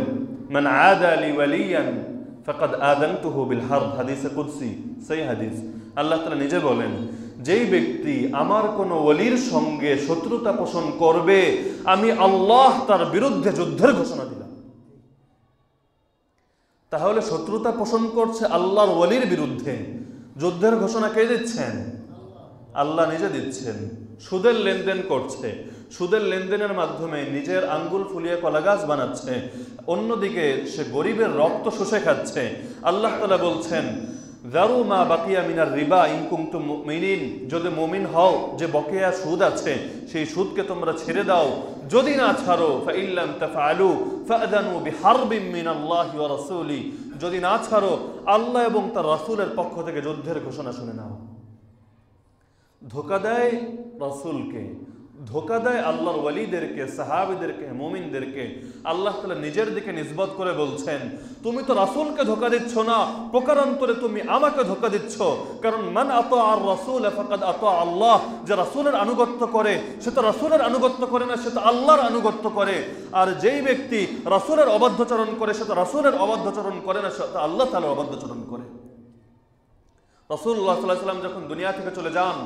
মান আদা লি ওয়ালিয়ান ফাকাদ আযানতুহু বিল হারব, হাদিসে কুদসি, সেই হাদিস। আল্লাহ তাআলা নিজে বলেন যেই ব্যক্তি আমার কোন ওলির সঙ্গে শত্রুতা পোষণ করবে, আমি আল্লাহ তার বিরুদ্ধে যুদ্ধের ঘোষণা দিলাম। তাহলে শত্রুতা পোষণ করছে আল্লাহর ওলির বিরুদ্ধে, যুদ্ধের ঘোষণা কে দিচ্ছেন? আল্লাহ নিজে দিচ্ছেন। সুদের লেনদেন করছে, সুদের লেনদেনের মাধ্যমে নিজের আঙ্গুল ফুলিয়ে কলা গাছ বানাচ্ছে, অন্যদিকে সে গরিবের রক্ত শুষে খাচ্ছে। আল্লাহ তাআলা বলছেন যারু মা বাকিয়া মিনার রিবা ইন কুনতুম মুমিনিন, যদি মুমিন হও যে বকেয়া সুদ আছে সেই সুদকে তোমরা ছেড়ে দাও, যদি না ছাড়ো ফা ইল্লাম তাফআলু ফাআযানু বিহারবিম মিনাল্লাহি ওয়া রাসূলি, যদি না ছাড়ো আল্লাহ এবং তার রাসূলের পক্ষ থেকে যুদ্ধের ঘোষণা শুনে নাও। ধোঁকা দেয় রাসূলকে, ধোঁকা দেয় আল্লাহর ওয়ালিদেরকে, সাহাবীদেরকে, মুমিনদেরকে। আল্লাহ তাআলা নিজের দিকে নিসবত করে বলছেন তুমি তো রাসূলকে ধোঁকা দিচ্ছ না, প্রকারান্তরে তুমি আমাকে ধোঁকা দিচ্ছ। কারণ মান আতাআর রাসূল ফাকাদ আতা আল্লাহ, যে রাসূলের আনুগত্য করে সে তো রাসূলের আনুগত্য করে না, সে তো আল্লাহর আনুগত্য করে। আর যেই ব্যক্তি রাসূলের অবাধ্যচরণ করে সে তো রাসূলের অবাধ্যচরণ করে না, সে তো আল্লাহ তাআলার অবাধ্যচরণ করে। রাসূলুল্লাহ সাল্লাল্লাহু আলাইহি ওয়াসাল্লাম যখন দুনিয়া থেকে চলে যান,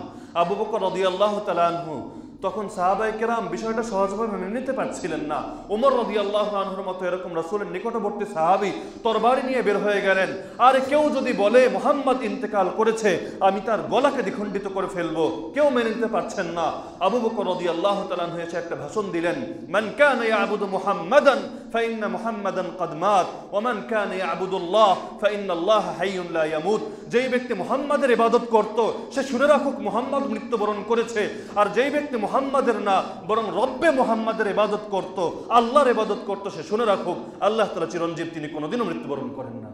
আবু বকর রাদিয়াল্লাহু তাআলা আনহু তখন সাহাবায়ে কেরাম বিষয়টা সহজভাবে মেনে নিতে পারছিলেন না। ওমর রাদিয়াল্লাহু আনহুর মতো এরকম রাসূলের নিকটবর্তী সাহাবী তরবারি নিয়ে বের হয়ে গেলেন। আর কেউ যদি বলে মুহাম্মদ ইন্তেকাল করেছে, আমি তার গলাকে দ্বিখণ্ডিত করে ফেলবো, কেউ মেনে নিতে পারছেন না। আবু বকর রাদিয়াল্লাহু তাআলা আনহু এসে একটা ভাষণ দিলেন, মান কানা ইয়াবুদু মুহাম্মাদান ফাইন্না মুহাম্মাদান ক্বাদ মাত ওয়া মান কানা ইয়াবুদুল্লাহ ফাইন্নাল্লাহা হাইয়ুন লা ইয়ামুত। যেই ব্যক্তি মুহাম্মাদের ইবাদত করত সে শুনে রাখুক মুহাম্মদ মৃত্যুবরণ করেছে, আর যেই ব্যক্তি মুহাম্মাদের না বরং রব্বে মুহাম্মাদের ইবাদত করত, আল্লাহর ইবাদত করত, সে শুনে রাখুক আল্লাহ তাআলা চিরঞ্জীব, তিনি কোনোদিনও মৃত্যুবরণ করেন না।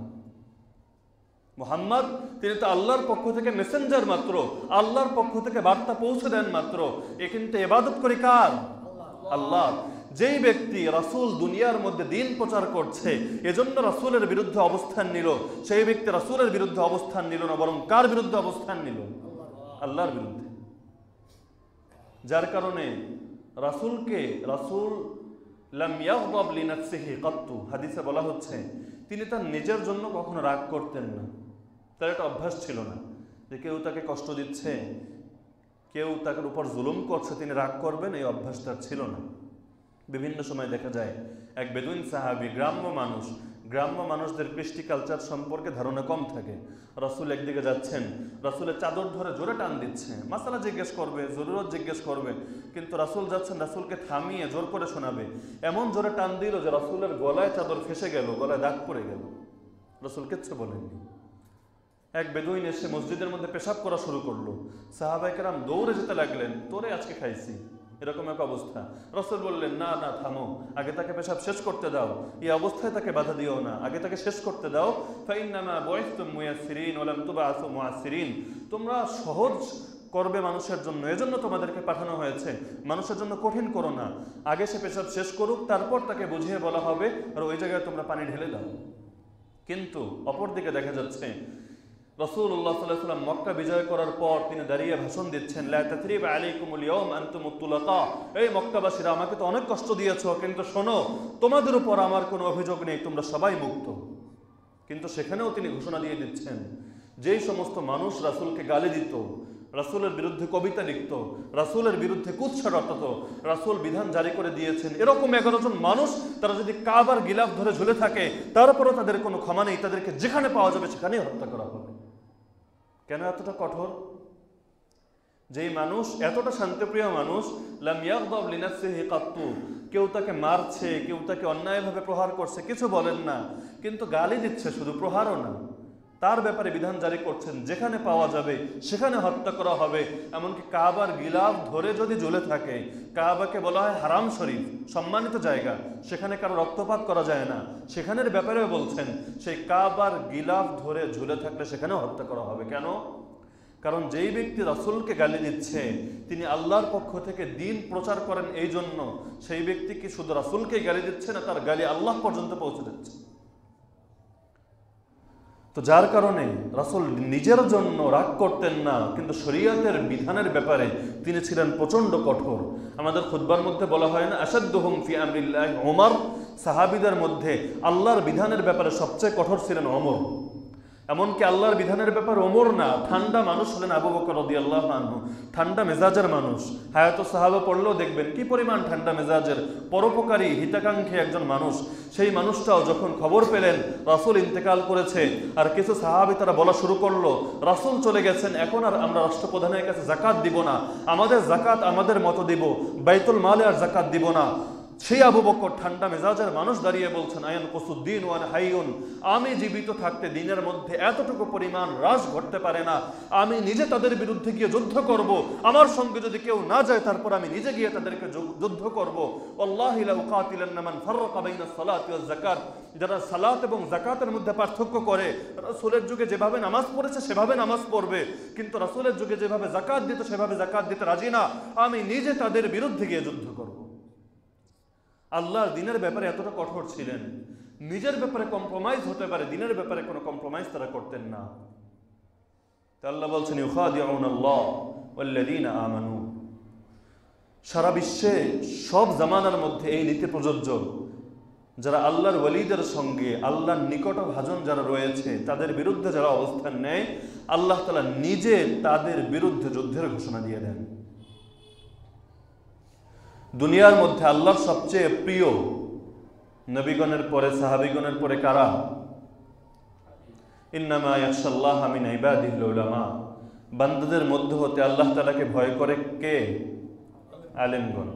মুহাম্মদ তিনি তো আল্লাহর পক্ষ থেকে মেসেঞ্জার মাত্র, আল্লাহর পক্ষ থেকে বার্তা পৌঁছে দেন মাত্র। এ কিন্তু ইবাদত করে কার? আল্লাহ। যেই ব্যক্তি রাসূল দুনিয়ার মধ্যে দিন প্রচার করছে, এজন্য রাসূলের বিরুদ্ধে অবস্থান নিল, সেই ব্যক্তি রাসূলের বিরুদ্ধে অবস্থান নিল না, বরং কার বিরুদ্ধে অবস্থান নিল? আল্লাহর বিরুদ্ধে। যার কারণে রাসূলকে রাসূল লাম ইয়াগদাব লিনাফসিহি কাত্তু, হাদিসে বলা হচ্ছে তিনি তার নিজের জন্য কখনো রাগ করতেন না। তার একটা অভ্যাস ছিল না যে কেউ তাকে কষ্ট দিচ্ছে, কেউ তার উপর জুলুম করছে, তিনি রাগ করবেন, এই অভ্যাস তার ছিল না। বিভিন্ন সময় দেখা যায় এক বেদুইন সাহাবী, গ্রাম্য মানুষদের কৃষ্টি কালচার সম্পর্কে ধারণা কম থাকে। রাসূল একদিকে যাচ্ছেন, রাসূলের চাদর ধরে জোরে টান দিচ্ছে, মাসালা জিজ্ঞেস করবে, জরুরত জিজ্ঞেস করবে, কিন্তু রাসূল যাচ্ছেন, রাসূলকে থামিয়ে জোর করে শোনাবে। এমন জোরে টান দিল যে রাসূলের গলায় চাদর ফেসে গেল, গলায় দাগ পড়ে গেল। রাসূল কিচ্ছু বলেননি। এক বেদুইন এসে মসজিদের মধ্যে পেশাব করা শুরু করলো, সাহাবায়ে কেরাম দৌড়ে যেতে লাগলেন, তোরে আজকে খাইছি, এরকম এক অবস্থা। রাসূল বললেন, না না থামো, আগে তাকে পেশাব শেষ করতে দাও, এই অবস্থায় তাকে বাধা দিও না, আগে তাকে শেষ করতে দাও। ফাইন্নামা বুইসতুম মুয়াসসিরিন ওয়া লাম তুবআসু মুআসসিরিন, তোমরা সহজ করবে মানুষের জন্য, এজন্য তোমাদেরকে পাঠানো হয়েছে, মানুষের জন্য কঠিন করো না। আগে সে পেশাব শেষ করুক, তারপর তাকে বুঝিয়ে বলা হবে, আর ওই জায়গায় তোমরা পানি ঢেলে দাও। কিন্তু অপরদিকে দেখা যাচ্ছে রাসূলুল্লাহ সাল্লাল্লাহু আলাইহি ওয়াসাল্লাম মক্কা বিজয় করার পর তিনি দাঁড়িয়ে ভাষণ দিচ্ছেন, লা তাথরিবা আলাইকুমুল ইয়াওম আনতুমুত তুলাকা, এই মক্কাবাসীরা আমাকে তো অনেক কষ্ট দিয়েছো, কিন্তু শোনো তোমাদের উপর আমার কোনো অভিযোগ নেই, তোমরা সবাই মুক্ত। কিন্তু সেখানেও তিনি ঘোষণা দিয়ে দিচ্ছেন, যেই সমস্ত মানুষ রাসূলকে গালি দিত, রাসূলের বিরুদ্ধে কবিতা লিখত, রাসূলের বিরুদ্ধে কুৎসা রটাত, রাসূল বিধান জারি করে দিয়েছেন এরকম 11 জন মানুষ তারা যদি কাবার গিলাফ ধরে ঝুলে থাকে, তারপরও তাদের কোনো ক্ষমা নেই, তাদেরকে যেখানে পাওয়া যাবে সেখানেই হত্যা করা হবে। কেন এতটা কঠোর? যেই মানুষ এতটা শান্তিপ্রিয় মানুষ, লাম ইয়াগদাব লিনাফসিহি কাত্তু, কেউ তাকে মারছে, কেউ তাকে অন্যায়ভাবে প্রহার করছে, কিছু বলেন না, কিন্তু গালি দিচ্ছে, শুধু প্রহারও না, তার ব্যাপারে বিধান জারি করছেন, যেখানে পাওয়া যাবে সেখানে হত্যা করা হবে। এমনকি কাবার গিলাফ ধরে যদি ঝুলে থাকে, কাবাকে বলা হয় হারাম শরীফ, সম্মানিত জায়গা, সেখানে কারো রক্তপাত করা যায় না, সেখানের ব্যাপারেও বলছেন সেই কাবার গিলাফ ধরে ঝুলে থাকলে সেখানেও হত্যা করা হবে। কেন? কারণ যেই ব্যক্তি রাসূলকে গালি দিচ্ছে তিনি আল্লাহর পক্ষ থেকে দ্বীন প্রচার করেন, এই জন্য সেই ব্যক্তি কি শুধু রাসূলকেই গালি দিচ্ছে না, তার গালি আল্লাহ পর্যন্ত পৌঁছে দিচ্ছে। তো যার কারণে রাসূল নিজের জন্য রাগ করতেন না, কিন্তু শরীয়তের বিধানের ব্যাপারে তিনি ছিলেন প্রচন্ড কঠোর। আমাদের খুতবার মধ্যে বলা হয় না, আশাদ্দুহুম ফি আমরিল্লাহি ওমর, সাহাবীদের মধ্যে আল্লাহর বিধানের ব্যাপারে সবচেয়ে কঠোর ছিলেন ওমর। এমনকি আল্লাহর বিধানের ব্যাপারে ওমর না, ঠান্ডা মানুষ হলেন আবু বকর রাদিয়াল্লাহু আনহু, ঠান্ডা মেজাজের মানুষ। হায়াতুস সাহাবা পড়লেও দেখবেন কি পরিমাণ ঠান্ডা মেজাজের, পরোপকারী, হিতাকাঙ্ক্ষী একজন মানুষ। সেই মানুষটাও যখন খবর পেলেন রাসূল ইন্তেকাল করেছে, আর কিছু সাহাবী তারা বলা শুরু করলো, রাসূল চলে গেছেন, এখন আর আমরা রাষ্ট্রপ্রধানের কাছে যাকাত দিব না, আমাদের যাকাত আমাদের মতো দিব, বাইতুল মালে আর যাকাত দিব না। সেই আবু বকর ঠান্ডা মেজাজের মানুষ দাঁড়িয়ে বলছেন, আয়ান কুসুদ্দিন ওয়ান হাইয়ুন, আমি জীবিত থাকতে দিনের মধ্যে এতটুকু পরিমাণ হ্রাস ঘটতে পারে না, আমি নিজে তাদের বিরুদ্ধে গিয়ে যুদ্ধ করব, আমার সঙ্গে যদি কেউ না যায় তারপর আমি নিজে গিয়ে তাদেরকে যুদ্ধ করব। ওয়াল্লাহি লা উকাতিলান্না মান ফাররাকা বাইনাস সালাতি ওয়াজ যাকাত, যারা সালাত এবং যাকাতের মধ্যে পার্থক্য করে, রাসূলের যুগে যেভাবে নামাজ পড়েছে সেভাবে নামাজ পড়বে, কিন্তু রাসূলের যুগে যেভাবে যাকাত দিত সেভাবে যাকাত দিতে রাজি না, আমি নিজে তাদের বিরুদ্ধে গিয়ে যুদ্ধ করব। আল্লাহর দিনের ব্যাপারে এতটা কঠোর ছিলেন, নিজের ব্যাপারে কম্প্রোমাইজ হতে পারে, দিনের ব্যাপারে কোনো কম্প্রোমাইজ তারা করতেন না। আল্লাহ বলছেন, ইউখাদিউনাল্লাহ ওয়াল্লাযীনা আমানু, সারা বিশ্বে সব জামানার মধ্যে এই নীতি প্রযোজ্য, যারা আল্লাহর ওয়ালিদের সঙ্গে আল্লাহর নিকটভাজন যারা রয়েছে তাদের বিরুদ্ধে যারা অবস্থান নেয়, আল্লাহ তাআলা নিজে তাদের বিরুদ্ধে যুদ্ধের ঘোষণা দিয়ে দেন। দুনিয়ার মধ্যে আল্লাহর সবচেয়ে প্রিয় নবীগণের পরে সাহাবীগণের পরে কারা? ইন্নামা ইয়াখশাল্লাহা মিন ইবাদিহিল উলামা। বান্দাদের মধ্য হতে আল্লাহ তাআলাকে ভয় করে কে? আলেমগণ।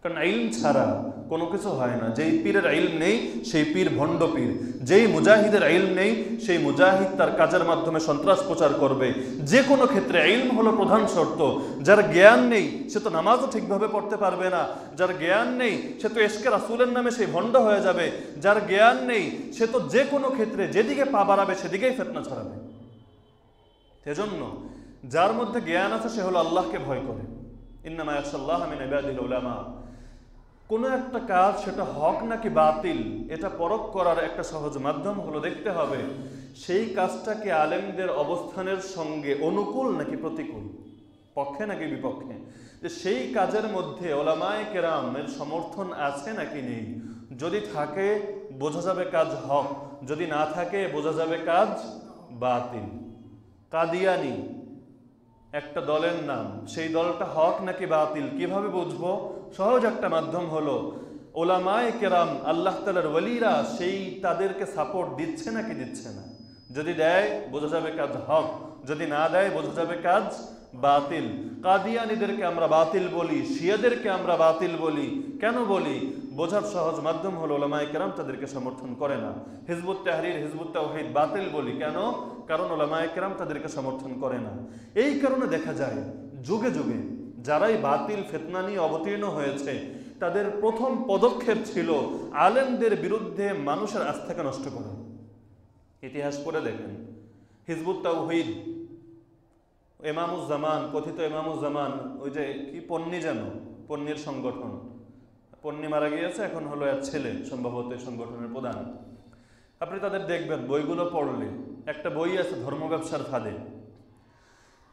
কারণ ইলম ছাড়া কোনো কিছু হয় না। যেই পীরের ইলম নেই সেই পীর ভণ্ড পীর। যেই মুজাহিদের ইলম নেই সেই মুজাহিদ তার কাজের মাধ্যমে সন্ত্রাস প্রচার করবে। যে কোনো ক্ষেত্রে ইলম হলো প্রধান শর্ত। যার জ্ঞান নেই সে তো নামাজও ঠিকভাবে পড়তে পারবে না। যার জ্ঞান নেই সে তো ইশকে রাসূলের নামে সেই ভণ্ড হয়ে যাবে। যার জ্ঞান নেই সে তো যে কোনো ক্ষেত্রে যেদিকে পা বাড়াবে সেদিকেই ফিতনা ছড়াবে। সেজন্য যার মধ্যে জ্ঞান আছে সে হলো আল্লাহকে ভয় করে। ইন্নামা ইয়াখশাল্লাহা মিন ইবাদিহিল উলামা। কোনো একটা কাজ সেটা হক নাকি বাতিল এটা পরখ করার একটা সহজ মাধ্যম হলো দেখতে হবে সেই কাজটাকে আলেমদের অবস্থানের সঙ্গে অনুকূল নাকি প্রতিকূল, পক্ষে নাকি বিপক্ষে, যে সেই কাজের মধ্যে ওলামায়ে কেরামের সমর্থন আছে নাকি নেই। যদি থাকে বোঝা যাবে কাজ হক, যদি না থাকে বোঝা যাবে কাজ বাতিল। কাদিয়ানি একটা দলের নাম, সেই দলটা হক নাকি বাতিল কিভাবে বুঝবো? সহজ একটা মাধ্যম হলো ওলামায়ে কেরাম আল্লাহ তাআলার ওয়ালিরা সেই তাদেরকে সাপোর্ট দিচ্ছে নাকি দিচ্ছে না। যদি দেয় বোঝা যাবে কাজ হক, যদি না দেয় বোঝা যাবে কাজ বাতিল। কাদিয়ানীদেরকে আমরা বাতিল বলি, শিয়াদেরকে আমরা বাতিল বলি। কেন বলি? বোঝার সহজ মাধ্যম হলো ওলামায়ে কেরাম তাদেরকে সমর্থন করে না। হিজবুত তাহরীর, হিজবুত তাওহীদ বাতিল বলি কেন? কারণ ওলামায়ে কেরাম তাদেরকে সমর্থন করে না। এই কারণে দেখা যায় যুগে যুগে যারাই বাতিল ফিতনা নিয়ে অবতীর্ণ হয়েছে তাদের প্রথম পদক্ষেপ ছিল আলেমদের বিরুদ্ধে মানুষের আস্থাকে নষ্ট করা। ইতিহাস পড়ে দেখেন, হিজবুত তাওহীদ, ইমামুজ্জামান, কথিত ইমামুজ্জামান, ওই যে কি পন্নী যেন, পন্নীর সংগঠন, পন্নী মারা গিয়েছে, এখন হলো এর ছেলে সম্ভবত এই সংগঠনের প্রধান। আপনি তাদের দেখবেন বইগুলো পড়লে একটা বই আছে ধর্ম ব্যবসার ফাঁদে।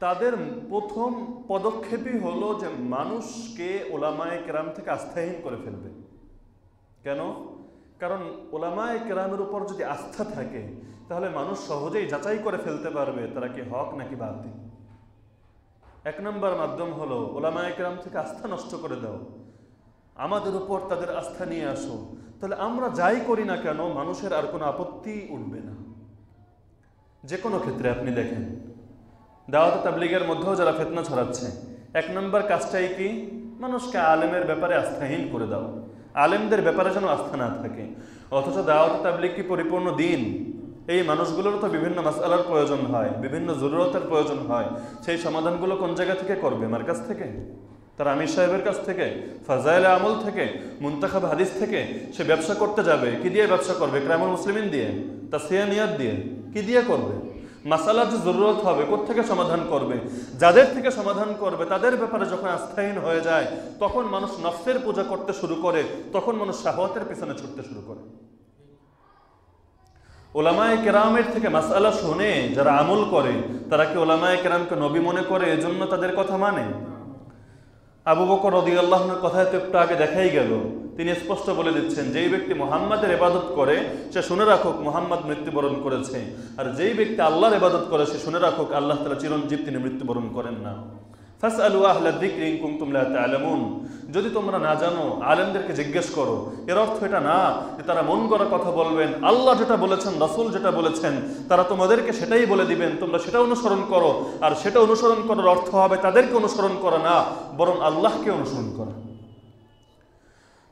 তাদের প্রথম পদক্ষেপই হলো যে মানুষকে ওলামায়ে কেরাম থেকে আস্থাহীন করে ফেলবে। কেন? কারণ ওলামায়ে কেরামের উপর যদি আস্থা থাকে তাহলে মানুষ সহজেই যাচাই করে ফেলতে পারবে তারা কি হক নাকি বাতিল। এক নম্বর মাধ্যম হলো ওলামায়ে কেরাম থেকে আস্থা নষ্ট করে দাও, আমাদের উপর তাদের আস্থা নিয়ে আসো, তাহলে আমরা যাই করি না কেন মানুষের আর কোনো আপত্তি উঠবে না। যে কোনো ক্ষেত্রে আপনি দেখেন দাওয়াত তাবলীগের মধ্যেও যারা ফিতনা ছড়াচ্ছে, এক নম্বর কাজটাই কি? মানুষকে আলেমের ব্যাপারে আস্থাহীন করে দাও, আলেমদের ব্যাপারে যেন আস্থা না থাকে। অথচ দাওয়াত তাবলীগ কি পরিপূর্ণ দিন? এই মানুষগুলোর তো বিভিন্ন মাসআলার প্রয়োজন হয়, বিভিন্ন জরুরতের প্রয়োজন হয়। সেই সমাধানগুলো কোন জায়গা থেকে করবে? মার্কাজ থেকে, তার আমির সাহেবের কাছ থেকে, ফাজাইলে আমল থেকে, মুনতাখাব হাদিস থেকে। সে ব্যবসা করতে যাবে, কি দিয়ে ব্যবসা করবে? ইকরামুল মুসলিমিন দিয়ে, তাসফিয়া নিয়াত দিয়ে, কি দিয়ে করবে? মাসালার যে জরুরত হবে কোত্থেকে সমাধান করবে? যাদের থেকে সমাধান করবে তাদের ব্যাপারে যখন আস্থাহীন হয়ে যায় তখন মানুষ নফসের পূজা করতে শুরু করে, তখন মানুষ শাহওয়াতের পিছনে ছুটতে শুরু করে। ওলামায়ে কেরামের থেকে মাসআলা শুনে যারা আমল করে তারা কি ওলামায়ে কেরামকে নবী মনে করে এজন্য তাদের কথা মানে? আবু বকর রাদিয়াল্লাহু আনহুর কথায় তো একটু আগে দেখাই গেল, তিনি স্পষ্ট বলে দিচ্ছেন যেই ব্যক্তি মুহাম্মাদের ইবাদত করে সে শুনে রাখুক মুহাম্মদ মৃত্যুবরণ করেছে, আর যেই ব্যক্তি আল্লাহর ইবাদত করে সে শুনে রাখুক আল্লাহ তাআলা চিরঞ্জীব, তিনি মৃত্যুবরণ করেন না। ফাসআলু আহলা যিকরি ইন কুনতুম লা তা'লামুন। যদি তোমরা না জানো আলেমদেরকে জিজ্ঞেস করো। এর অর্থ এটা না যে তারা মন গড়া কথা বলবেন, আল্লাহ যেটা বলেছেন রাসূল যেটা বলেছেন তারা তোমাদেরকে সেটাই বলে দিবেন, তোমরা সেটা অনুসরণ করো। আর সেটা অনুসরণ করার অর্থ হবে তাদেরকে অনুসরণ করা না, বরং আল্লাহকে অনুসরণ করা।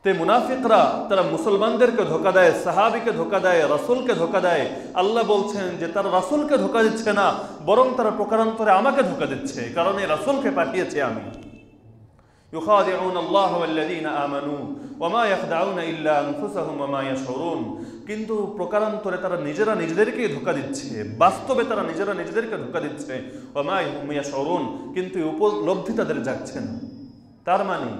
তে মুনাফিকরা তারা মুসলমানদেরকে ধোঁকা দেয়, সাহাবীকে ধোঁকা দেয়, রাসূলকে ধোঁকা দেয়। আল্লাহ বলছেন যে তারা রাসূলকে ধোঁকা দিচ্ছে না, বরং তারা প্রকারান্তরে আমাকে ধোঁকা দিচ্ছে, কারণ এই রাসূলকে পাঠিয়েছি আমি। ইউখাদিউনা আল্লাহ ওয়াল্লাযীনা আমানু ওয়া মা ইয়াখদাউনা ইল্লা আনফুসাহুম ওয়া মা ইয়াশউরুন। কিন্তু প্রকারান্তরে তারা নিজেরা নিজেদেরকেই ধোঁকা দিচ্ছে, বাস্তবে তারা নিজেরা নিজেদেরকে ধোঁকা দিচ্ছে। ওয়া মা হুম ইয়াশউরুন, কিন্তু উপলব্ধি তাদের জাগছে না। তার মানে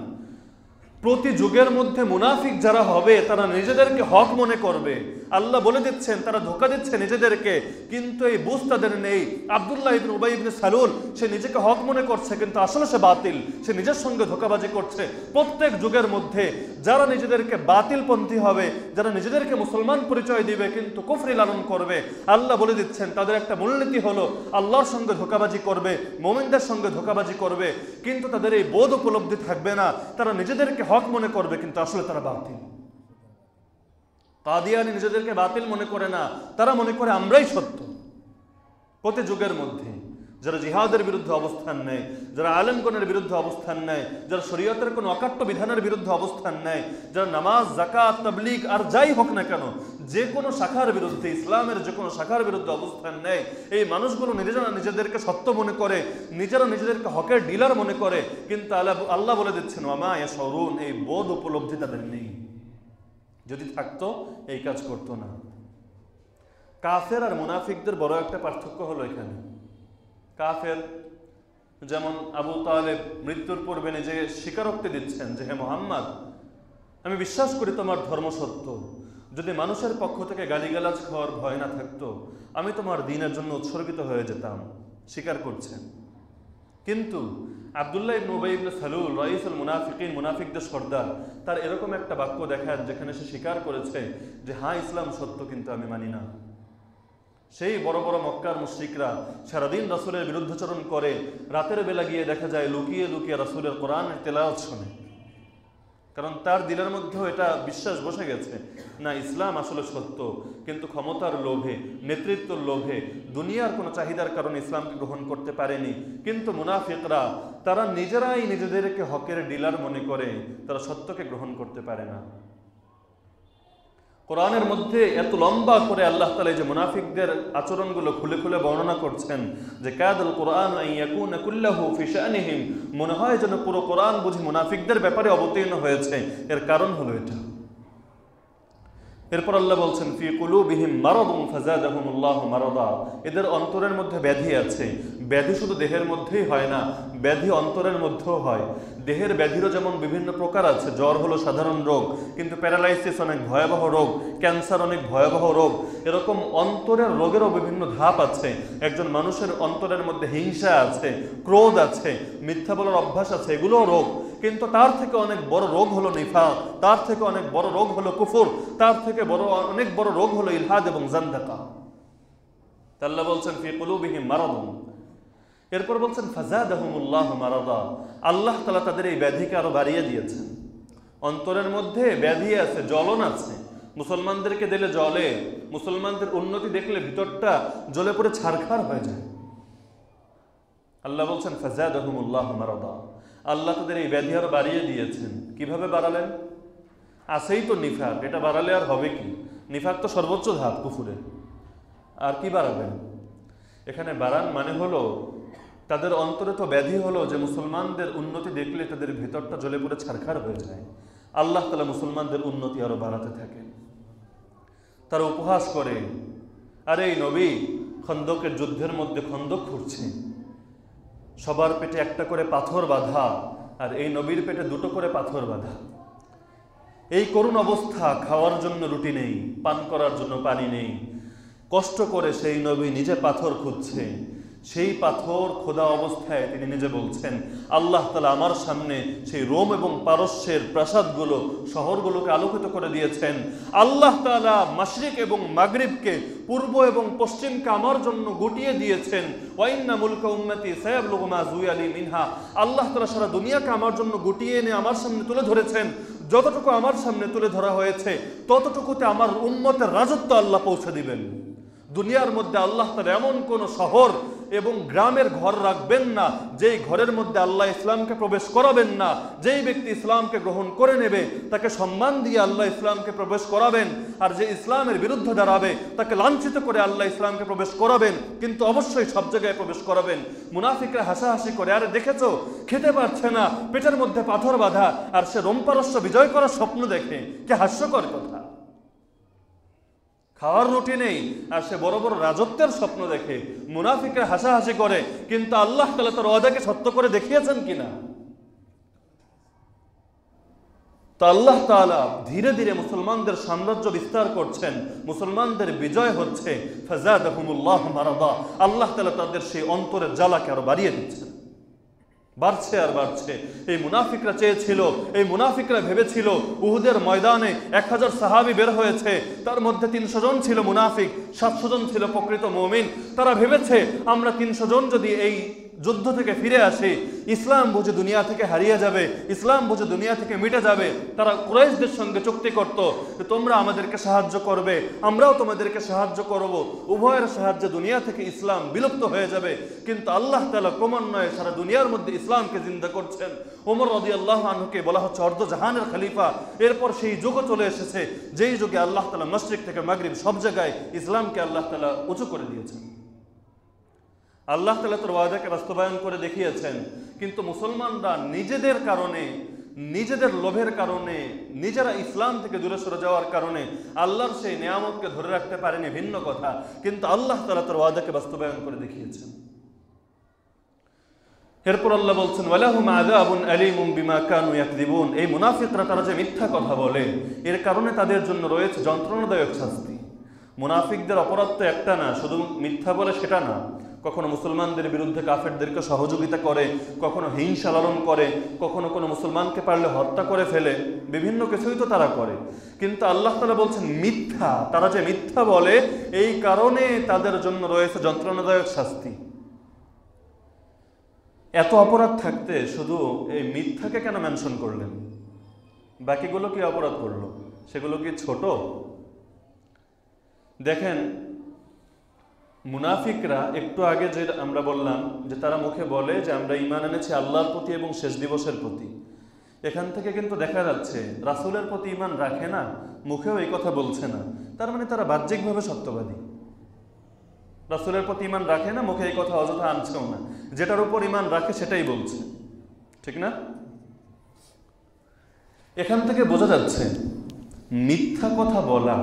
প্রতি যুগের মধ্যে মুনাফিক যারা হবে তারা নিজেদেরকে হক মনে করবে। আল্লাহ বলে দিচ্ছেন তারা ধোঁকা দিচ্ছে নিজেদেরকে, কিন্তু এই বুঝ তাদের নেই। আব্দুল্লাহ ইবনে উবাই ইবনে সালুল সে নিজেকে হক মনে করছে, কিন্তু আসলে সে বাতিল, সে নিজের সঙ্গে ধোঁকাবাজি করছে। প্রত্যেক যুগের মধ্যে যারা নিজেদেরকে বাতিলপন্থী হবে, যারা নিজেদেরকে মুসলমান পরিচয় দিবে কিন্তু কুফরি লালন করবে, আল্লাহ বলে দিচ্ছেন তাদের একটা মূলনীতি হলো আল্লাহর সঙ্গে ধোঁকাবাজি করবে, মুমিনদের সঙ্গে ধোঁকাবাজি করবে, কিন্তু তাদের এই বোধ উপলব্ধি থাকবে না। তারা নিজেদেরকে হক মনে করবে কিন্তু আসলে তারা বাতিল। কাদিয়ানি নিজেদেরকে বাতিল মনে করে না, তারা মনে করে আমরাই সত্য। প্রতি যুগের মধ্যে যারা জিহাদের বিরুদ্ধে অবস্থান নেয়, যারা আলেমগণের বিরুদ্ধে অবস্থান নেয়, যারা শরীয়তের কোনো অকাট্য বিধানের বিরুদ্ধে অবস্থান নেয়, যারা নামাজ, যাকাত, তাবলীগ আর যাই হোক না কেন যে কোনো শাখার বিরুদ্ধে, ইসলামের যে কোনো শাখার বিরুদ্ধে অবস্থান নেয়, এই মানুষগুলো নিজেরা নিজেদেরকে সত্য মনে করে, নিজেরা নিজেদেরকে হকের ডিলার মনে করে, কিন্তু আল্লাহ বলে দিচ্ছেন ওয়ামা ইয়াশউরুন, এই বোধ উপলব্ধি তাদের নেই। যদি থাকতো এই কাজ করতো না। কাফের আর মুনাফিকদের বড় একটা পার্থক্য হলো এখানে। কাফের যেমন আবু তালেব মৃত্যুর পূর্বে নিজে স্বীকারোক্তি দিচ্ছেন যে হে মুহাম্মদ, আমি বিশ্বাস করি তোমার ধর্ম সত্য, যদি মানুষের পক্ষ থেকে গালিগালাজ খাওয়ার ভয় না থাকতো আমি তোমার দ্বীনের জন্য উৎসর্গিত হয়ে যেতাম, স্বীকার করছেন। কিন্তু আব্দুল্লাহ ইবনে উবাই ইবনে সালুল রাইসুল মুনাফিকিন, মুনাফিকদের সর্দার, তার এরকম একটা বাক্য দেখান যেখানে সে স্বীকার করেছে যে হ্যাঁ ইসলাম সত্য কিন্তু আমি মানি না। সেই বড় বড় মক্কার মুশরিকরা সারাদিন রাসূলের বিরুদ্ধাচরণ করে, রাতের বেলা গিয়ে দেখা যায় লুকিয়ে লুকিয়ে রাসূলের কোরআনের তেলাওয়াত শোনে, কারণ তার দিলের মধ্যেও এটা বিশ্বাস বসে গেছে না ইসলাম আসলে সত্য, কিন্তু ক্ষমতার লোভে, নেতৃত্বের লোভে, দুনিয়ার কোনো চাহিদার কারণে ইসলামকে গ্রহণ করতে পারেনি। কিন্তু মুনাফিকরা তারা নিজেরাই নিজেদেরকে হকের ডিলার মনে করে, তারা সত্যকে গ্রহণ করতে পারে না। কোরআনের মধ্যে এত লম্বা করে আল্লাহ তাআলা যে মুনাফিকদের আচরণগুলো খুলে খুলে বর্ণনা করছেন যে কাদাল কোরআন আন ইয়াকুনা কুল্লুহু ফি শানিহিম, মনে হয় যেন পুরো কোরআন বুঝি মুনাফিকদের ব্যাপারে অবতীর্ণ হয়েছে। এর কারণ হলো এটা। এরপর আল্লাহ বলছেন ফি কুলুবিহিম মারাদুন ফাযাদাহুমুল্লাহু মারাদা, এদের অন্তরের মধ্যে ব্যাধি আছে। ব্যাধি শুধু দেহের মধ্যেই হয় না, ব্যাধি অন্তরের মধ্যেও হয়। দেহের ব্যাধিরও যেমন বিভিন্ন প্রকার আছে, জ্বর হলো সাধারণ রোগ, কিন্তু প্যারালাইসিস অনেক ভয়াবহ রোগ, ক্যান্সার অনেক ভয়াবহ রোগ। এরকম অন্তরের রোগেরও বিভিন্ন ধাপ আছে। একজন মানুষের অন্তরের মধ্যে হিংসা আছে, ক্রোধ আছে, মিথ্যা বলার অভ্যাস আছে, এগুলোও রোগ। কিন্তু তার থেকে অনেক বড় রোগ হলো নিফাক, তার থেকে অনেক বড় রোগ হলো কুফর, তার থেকে অনেক বড় রোগ হলো ইলহাদ এবং জান্দাকা। আল্লাহ বলছেন ফি কুলুবিহিম মারাদুন, এরপর বলছেন ফাযাদাহুমুল্লাহু মারাদা, আল্লাহ তাআলা তাদের এই ব্যাধিকে আরো বাড়িয়ে দিয়েছেন। অন্তরের মধ্যে ব্যাধি আছে, জ্বলন আছে, মুসলমানদেরকে দিলে জ্বলে, মুসলমানদের উন্নতি দেখলে ভিতরটা জ্বলে পড়ে ছারখার হয়ে যায়। আল্লাহ বলছেন ফাযাদাহুমুল্লাহু মারাদা, আল্লাহ তাদের এই ব্যাধি আরো বাড়িয়ে দিয়েছেন। কিভাবে বাড়ালেন? আছেই তো নিফাক, এটা বাড়ালে আর হবে কি? নিফাক তো সর্বোচ্চ ধাপ কুফুরের, আর কি বাড়াবেন? এখানে বাড়ান মানে হলো তাদের অন্তরে তো ব্যাধি হলো যে মুসলমানদের উন্নতি দেখলে তাদের ভেতরটা জ্বলে পড়ে ছারখার হয়ে যায়। আল্লাহ তাআলা মুসলমানদের উন্নতি আরো বাড়াতে থাকেন। তারা উপহাস করে, আরে এই নবী খন্দকের যুদ্ধের মধ্যে খন্দক খুঁড়ছে, সবার পেটে একটা করে পাথর বাঁধা, আর এই নবীর পেটে দুটো করে পাথর বাঁধা। এই করুণ অবস্থা, খাওয়ার জন্য রুটি নেই, পান করার জন্য পানি নেই, কষ্ট করে সেই নবী নিজে পাথর খুঁজছে। সেই পাথর খোদা অবস্থায় তিনি নিজে বলছেন আল্লাহ তাআলা আমার সামনে সেই রোম এবং পারস্যের প্রাসাদগুলো, শহরগুলোকে আলোকিত করে দিয়েছেন। আল্লাহ তাআলা মাশরিক এবং মাগরিবকে, পূর্ব এবং পশ্চিমকে আমার জন্য গুটিয়ে দিয়েছেন। ওয়া ইন্না মুলকা উম্মতি সায়াবলুগু মা যুইয়া লি মিনহা, আল্লাহ তাআলা সারা দুনিয়াকে আমার জন্য গুটিয়ে এনে আমার সামনে তুলে ধরেছেন। যতটুকু আমার সামনে তুলে ধরা হয়েছে ততটুকুতে আমার উম্মতের রাজত্ব আল্লাহ পৌঁছে দিবেন। দুনিয়ার মধ্যে আল্লাহ তাআলা এমন কোন শহর এবং গ্রামের ঘর রাখবেন না যেই ঘরের মধ্যে আল্লাহ ইসলামকে প্রবেশ করাবেন না। যেই ব্যক্তি ইসলামকে গ্রহণ করে নেবে তাকে সম্মান দিয়ে আল্লাহ ইসলামকে প্রবেশ করাবেন, আর যে ইসলামের বিরুদ্ধে দাঁড়াবে তাকে লাঞ্ছিত করে আল্লাহ ইসলামকে প্রবেশ করাবেন, কিন্তু অবশ্যই সব জায়গায় প্রবেশ করাবেন। মুনাফিকরা হাসাহাসি করে, আরে দেখেছো খেতে পারছে না, পেটের মধ্যে পাথর বাঁধা, আর সে রোম পারস্য বিজয় করার স্বপ্ন দেখে। কি হাস্যকর কথা! খাওয়ার রুটি নেই আর সে বড় বড় রাজত্বের স্বপ্ন দেখে। মুনাফিকরা হাসাহাসি করে, কিন্তু আল্লাহ তাআলা তার ওয়াদাকে সত্য করে দেখিয়েছেন কিনা? তো আল্লাহ তাআলা ধীরে ধীরে মুসলমানদের সাম্রাজ্য বিস্তার করছেন, মুসলমানদের বিজয় হচ্ছে। ফাযাদাহুমুল্লাহু মারাদা, আল্লাহ তাআলা তাদের সেই অন্তরের জ্বালাকে আরো বাড়িয়ে দিচ্ছেন, বাড়ছে আর বাড়ছে। এই মুনাফিকরা চেয়েছিল, এই মুনাফিকরা ভেবেছিল উহুদের ময়দানে 1000 সাহাবী বের হয়েছে, তার মধ্যে 300 জন ছিল মুনাফিক, 700 জন ছিল প্রকৃত মুমিন। তারা ভেবেছে আমরা 300 জন যদি এই যুদ্ধ থেকে ফিরে আসি, ইসলাম বুঝে দুনিয়া থেকে হারিয়ে যাবে, ইসলাম বুঝে দুনিয়া থেকে মিটে যাবে। তারা কুরাইশদের সঙ্গে চুক্তি করত যে তোমরা আমাদেরকে সাহায্য করবে, আমরাও তোমাদেরকে সাহায্য করব, উভয়ের সাহায্যে দুনিয়া থেকে ইসলাম বিলুপ্ত হয়ে যাবে। কিন্তু আল্লাহ তাআলা ক্রমান্বয়ে সারা দুনিয়ার মধ্যে ইসলামকে জিন্দা করছেন। ওমর রাদিয়াল্লাহু আনহুকে বলা হচ্ছে অর্ধ জাহানের খলিফা। এরপর সেই যুগও চলে এসেছে যেই যুগে আল্লাহ তাআলা মশরিক থেকে মাগরিব সব জায়গায় ইসলামকে আল্লাহ তাআলা উঁচু করে দিয়েছেন। আল্লাহ তাআলা তার ওয়াদাকে বাস্তবায়ন করে দেখিয়েছেন। কিন্তু মুসলমানরা নিজেদের কারণে, নিজেদের লোভের কারণে, নিজেরা ইসলাম থেকে দূরে সরে যাওয়ার কারণে আল্লাহর সেই নিয়ামতকে ধরে রাখতে পারেনি, ভিন্ন কথা। কিন্তু আল্লাহ তাআলা তার ওয়াদাকে বাস্তবায়ন করে দেখিয়েছেন। এরপর আল্লাহ বলছেন ওয়ালাহুম আযাবুন আলীমুম বিমা কানু ইয়াকযিবুন, এই মুনাফিকরা তারা যে মিথ্যা কথা বলে এর কারণে তাদের জন্য রয়েছে যন্ত্রণাদায়ক শাস্তি। মুনাফিকদের অপরাধ তো একটা না, শুধু মিথ্যা বলে সেটা না, কখনো মুসলমানদের বিরুদ্ধে কাফেরদেরকে সহযোগিতা করে, কখনো হিংসা লালন করে, কখনো কোনো মুসলমানকে পারলে হত্যা করে ফেলে, বিভিন্ন কিছুই তো তারা করে। কিন্তু আল্লাহ তাআলা বলছেন মিথ্যা, তারা যে মিথ্যা বলে এই কারণে তাদের জন্য রয়েছে যন্ত্রণাদায়ক শাস্তি। এত অপরাধ থাকতে শুধু এই মিথ্যাকে কেন মেনশন করলেন? বাকিগুলো কি অপরাধ করলো? সেগুলো কি ছোট? দেখেন, মুনাফিকরা একটু আগে যে আমরা বললাম যে তারা মুখে বলে যে আমরা ঈমান এনেছি আল্লাহর প্রতি এবং শেষ দিবসের প্রতি, এখান থেকে কিন্তু দেখা যাচ্ছে রাসূলের প্রতি ঈমান রাখে না, মুখেও এই কথা বলছে না। তার মানে তারা বাহ্যিকভাবে সত্যবাদী। রাসূলের প্রতি ঈমান রাখে না, মুখে এই কথা অযথা আনছেও না, যেটার উপর ঈমান রাখে সেটাই বলছে, ঠিক না? এখান থেকে বোঝা যাচ্ছে মিথ্যা কথা বলা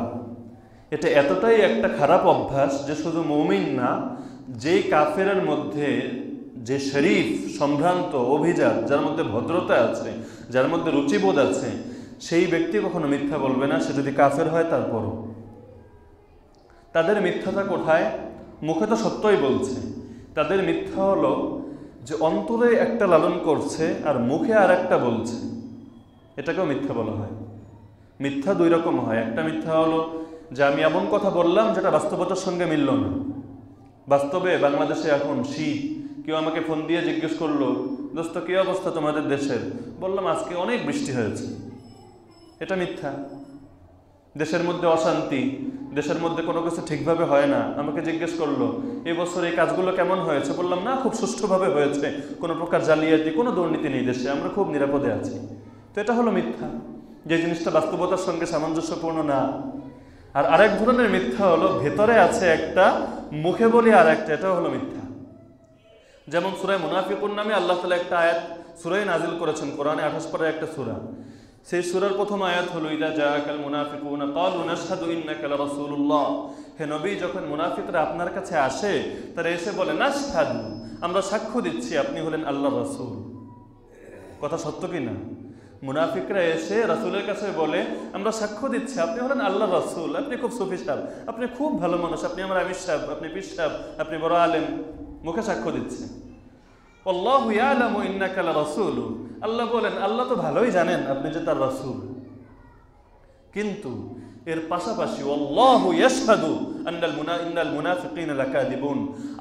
এটা এতটাই একটা খারাপ অভ্যাস যে শুধু মুমিন না, যেই কাফেরের মধ্যে যে শরীফ, সম্ভ্রান্ত, অভিজাত, যার মধ্যে ভদ্রতা আছে, যার মধ্যে রুচিবোধ আছে, সেই ব্যক্তি কখনো মিথ্যা বলবে না, সে যদি কাফের হয় তারপরও। তাদের মিথ্যাটা কোথায়? মুখে তো সত্যই বলছে, তাদের মিথ্যা হলো যে অন্তরে একটা লালন করছে আর মুখে আর একটা বলছে, এটাকেও মিথ্যা বলা হয়। মিথ্যা দুই রকম হয়, একটা মিথ্যা হলো যে আমি এমন কথা বললাম যেটা বাস্তবতার সঙ্গে মিলল না। বাস্তবে বাংলাদেশে এখন শীত, কেউ আমাকে ফোন দিয়ে জিজ্ঞেস করলো দোস্ত কী অবস্থা তোমাদের দেশের, বললাম আজকে অনেক বৃষ্টি হয়েছে, এটা মিথ্যা। দেশের মধ্যে অশান্তি, দেশের মধ্যে কোনো কিছু ঠিকভাবে হয় না, আমাকে জিজ্ঞেস করলো এবছর এই কাজগুলো কেমন হয়েছে, বললাম না খুব সুষ্ঠুভাবে হয়েছে, কোনো প্রকার জালিয়াতি, কোনো দুর্নীতি নেই দেশে, আমরা খুব নিরাপদে আছি। তো এটা হলো মিথ্যা, যে জিনিসটা বাস্তবতার সঙ্গে সামঞ্জস্যপূর্ণ না। আর আরেক ধরনের মিথ্যা হলো ভেতরে আছে একটা, মুখে বলি আর একটা, এটাও হলো মিথ্যা। যেমন সূরা মুনাফিকুন নামে আল্লাহ তাআলা একটা আয়াত সূরায় নাজিল করেছেন, কোরআনে 28 পারা একটা সূরা। সেই সূরার প্রথম আয়াত হলো ইদা জাআকাল মুনাফিকুনা ক্বালু নাশহাদু ইন্নাকা লারাসূলুল্লাহ, হে নবী যখন মুনাফিকরা আপনার কাছে আসে তারা এসে বলে নাশহাদু, আমরা সাক্ষ্য দিচ্ছি আপনি হলেন আল্লাহর রাসূল। কথা সত্য কি না? মুনাফিকরা এসে রাসূলের কাছে বলে আমরা সাক্ষ্য দিচ্ছি আপনি হলেন আল্লাহর রাসূল, আপনি খুব সুফি সাহেব, আপনি খুব ভালো মানুষ, আপনি আমার আমির সাহেব, আপনি পীর সাহেব, আপনি বড় আলেম, মুখে সাক্ষ্য দিচ্ছে। আল্লাহু ইয়ালামু ইন্নাকা লারাসূলু, আল্লাহ বলেন আল্লাহ তো ভালোই জানেন আপনি যে তার রাসূল, কিন্তু এর পাশাপাশি আল্লাহু ইয়াশহাদু ইন্নাল মুনাফিকিনা লাকাযিবুন,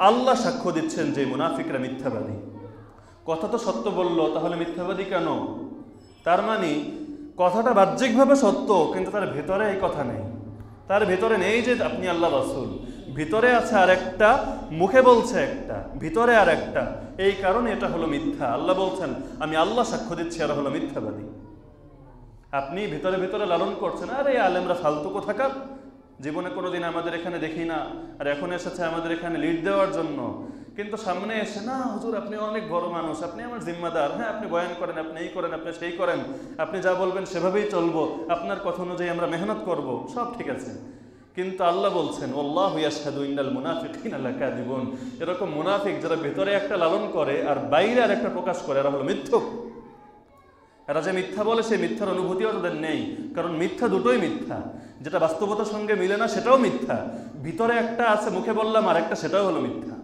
আল্লাহ সাক্ষ্য দিচ্ছেন যে মুনাফিকরা মিথ্যাবাদী। কথা তো সত্য বললো, তাহলে মিথ্যাবাদী কেন? তার মানে কথাটা বাহ্যিকভাবে সত্য, কিন্তু তার ভেতরে এই কথা নেই, তার ভেতরে নেই যে আপনি আল্লাহ রাসূল, ভিতরে আছে আর একটা, মুখে বলছে একটা, ভিতরে আর একটা, এই কারণে এটা হলো মিথ্যা। আল্লাহ বলছেন আমি আল্লাহ সাক্ষ্য দিচ্ছি এরা হলো মিথ্যাবাদী। আপনি ভিতরে ভিতরে লালন করছেন আরে এই আলেমরা ফালতু কোথাকার, জীবনে কোনোদিন আমাদের এখানে দেখি না, আর এখন এসেছে আমাদের এখানে লিড দেওয়ার জন্য, কিন্তু সামনে এসে না হুজুর আপনি অনেক বড় মানুষ, আপনি আমার জিম্মাদার, হ্যাঁ আপনি বয়ান করেন, আপনি এই করেন, আপনি সেই করেন, আপনি যা বলবেন সেভাবেই চলবো, আপনার কথা অনুযায়ী আমরা মেহনত করব, সব ঠিক আছে। কিন্তু আল্লাহ বলছেন আল্লাহু ইয়াশহাদু ইন্নাল মুনাফিকিনা লাকাযিবুন, এরকম মুনাফিক যারা ভেতরে একটা লালন করে আর বাইরে আর একটা প্রকাশ করে এরা হলো মিথ্যুক। এরা যে মিথ্যা বলে সেই মিথ্যার অনুভূতিও তাদের নেই, কারণ মিথ্যা দুটোই মিথ্যা। যেটা বাস্তবতার সঙ্গে মিলে না সেটাও মিথ্যা, ভিতরে একটা আছে মুখে বললাম আর একটা, সেটাও হলো মিথ্যা।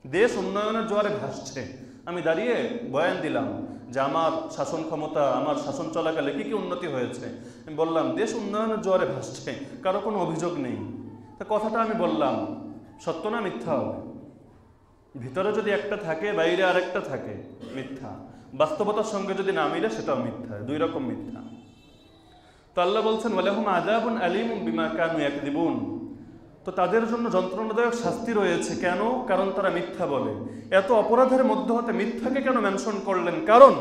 দেশ উন্নয়নের জোয়ারে ভাসছে, আমি দাঁড়িয়ে বয়ান দিলাম যে আমার শাসন ক্ষমতা, আমার শাসন চলাকালে কি কি উন্নতি হয়েছে। আমি বললাম দেশ উন্নয়নের জোয়ারে ভাসছে, কারো কোনো অভিযোগ নেই। তা কথাটা আমি বললাম সত্য না মিথ্যা হবে? ভিতরে যদি একটা থাকে বাইরে আরেকটা থাকে, মিথ্যা। বাস্তবতার সঙ্গে যদি না মিলে সেটাও মিথ্যা, দুই রকম মিথ্যা। তো আল্লাহ বলছেন ওয়ালাহুম আযাবুন আলীমুম বিমা কানু ইয়াকযিবুন, তো তাদের জন্য যন্ত্রণাদায়ক শাস্তি রয়েছে। কেন? কারণ তারা মিথ্যা বলে। এত অপরাধের মধ্যে হতে মিথ্যাকে কেন মেনশন করলেন? কারণ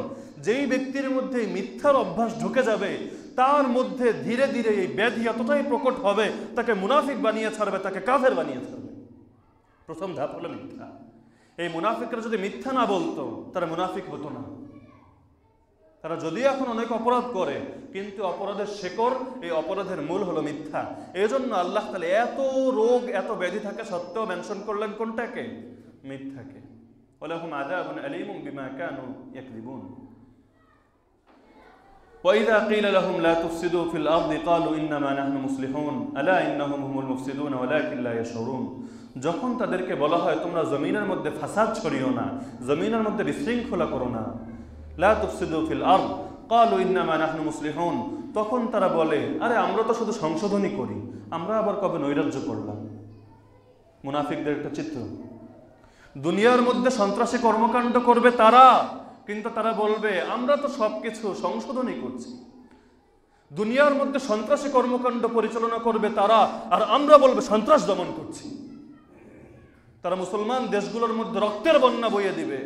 যেই ব্যক্তির মধ্যে মিথ্যার অভ্যাস ঢুকে যাবে তার মধ্যে ধীরে ধীরে এই ব্যাধি এতটাই প্রকট হবে, তাকে মুনাফিক বানিয়ে ছাড়বে, তাকে কাফের বানিয়ে ছাড়বে। প্রথম ধাপ হলো মিথ্যা। এই মুনাফিকরা যদি মিথ্যা না বলতো তারা মুনাফিক হতো না। তারা যদিও এখন অনেক অপরাধ করে, কিন্তু অপরাধের শেকড়, এই অপরাধের মূল হলো মিথ্যা। এই জন্য আল্লাহ তাআলা এত রোগ, এত ব্যাধি থাকা সত্ত্বেও মেনশন করলেন কোনটাকে? মিথ্যাকে। ওয়ালাহুম আযাবুন আলীমুম বিমা কানু ইয়াকযিবুন। وإذا قيل لهم لا تفسدوا في الأرض قالوا إنما نحن مصلحون ألا إنهم هم المفسدون ولكن لا يشعرون। যখন তাদেরকে বলা হয় তোমরা জমিনের মধ্যে ফাসাদ ছড়িও না, জমিনের মধ্যে বিশৃঙ্খলা করো না, লা তুফসিদু ফিল আরদ ক্বালু ইন্নামা নাহনু মুসলিহুন, তখন তারা বলে আরে আমরা তো শুধু সংশোধনই করি, আমরা আবার কবে নৈরাজ্য করলাম। মুনাফিকদের একটা চিত্র। দুনিয়ার মধ্যে সন্ত্রাসী কর্মকাণ্ড করবে তারা, কিন্তু তারা বলবে আমরা তো সবকিছু সংশোধনই করছি। দুনিয়ার মধ্যে সন্ত্রাসী কর্মকাণ্ড পরিচালনা করবে তারা, আর আমরা বলবো সন্ত্রাস দমন করছি। তারা মুসলমান দেশগুলোর মধ্যে রক্তের বন্যা বইয়ে দিবে,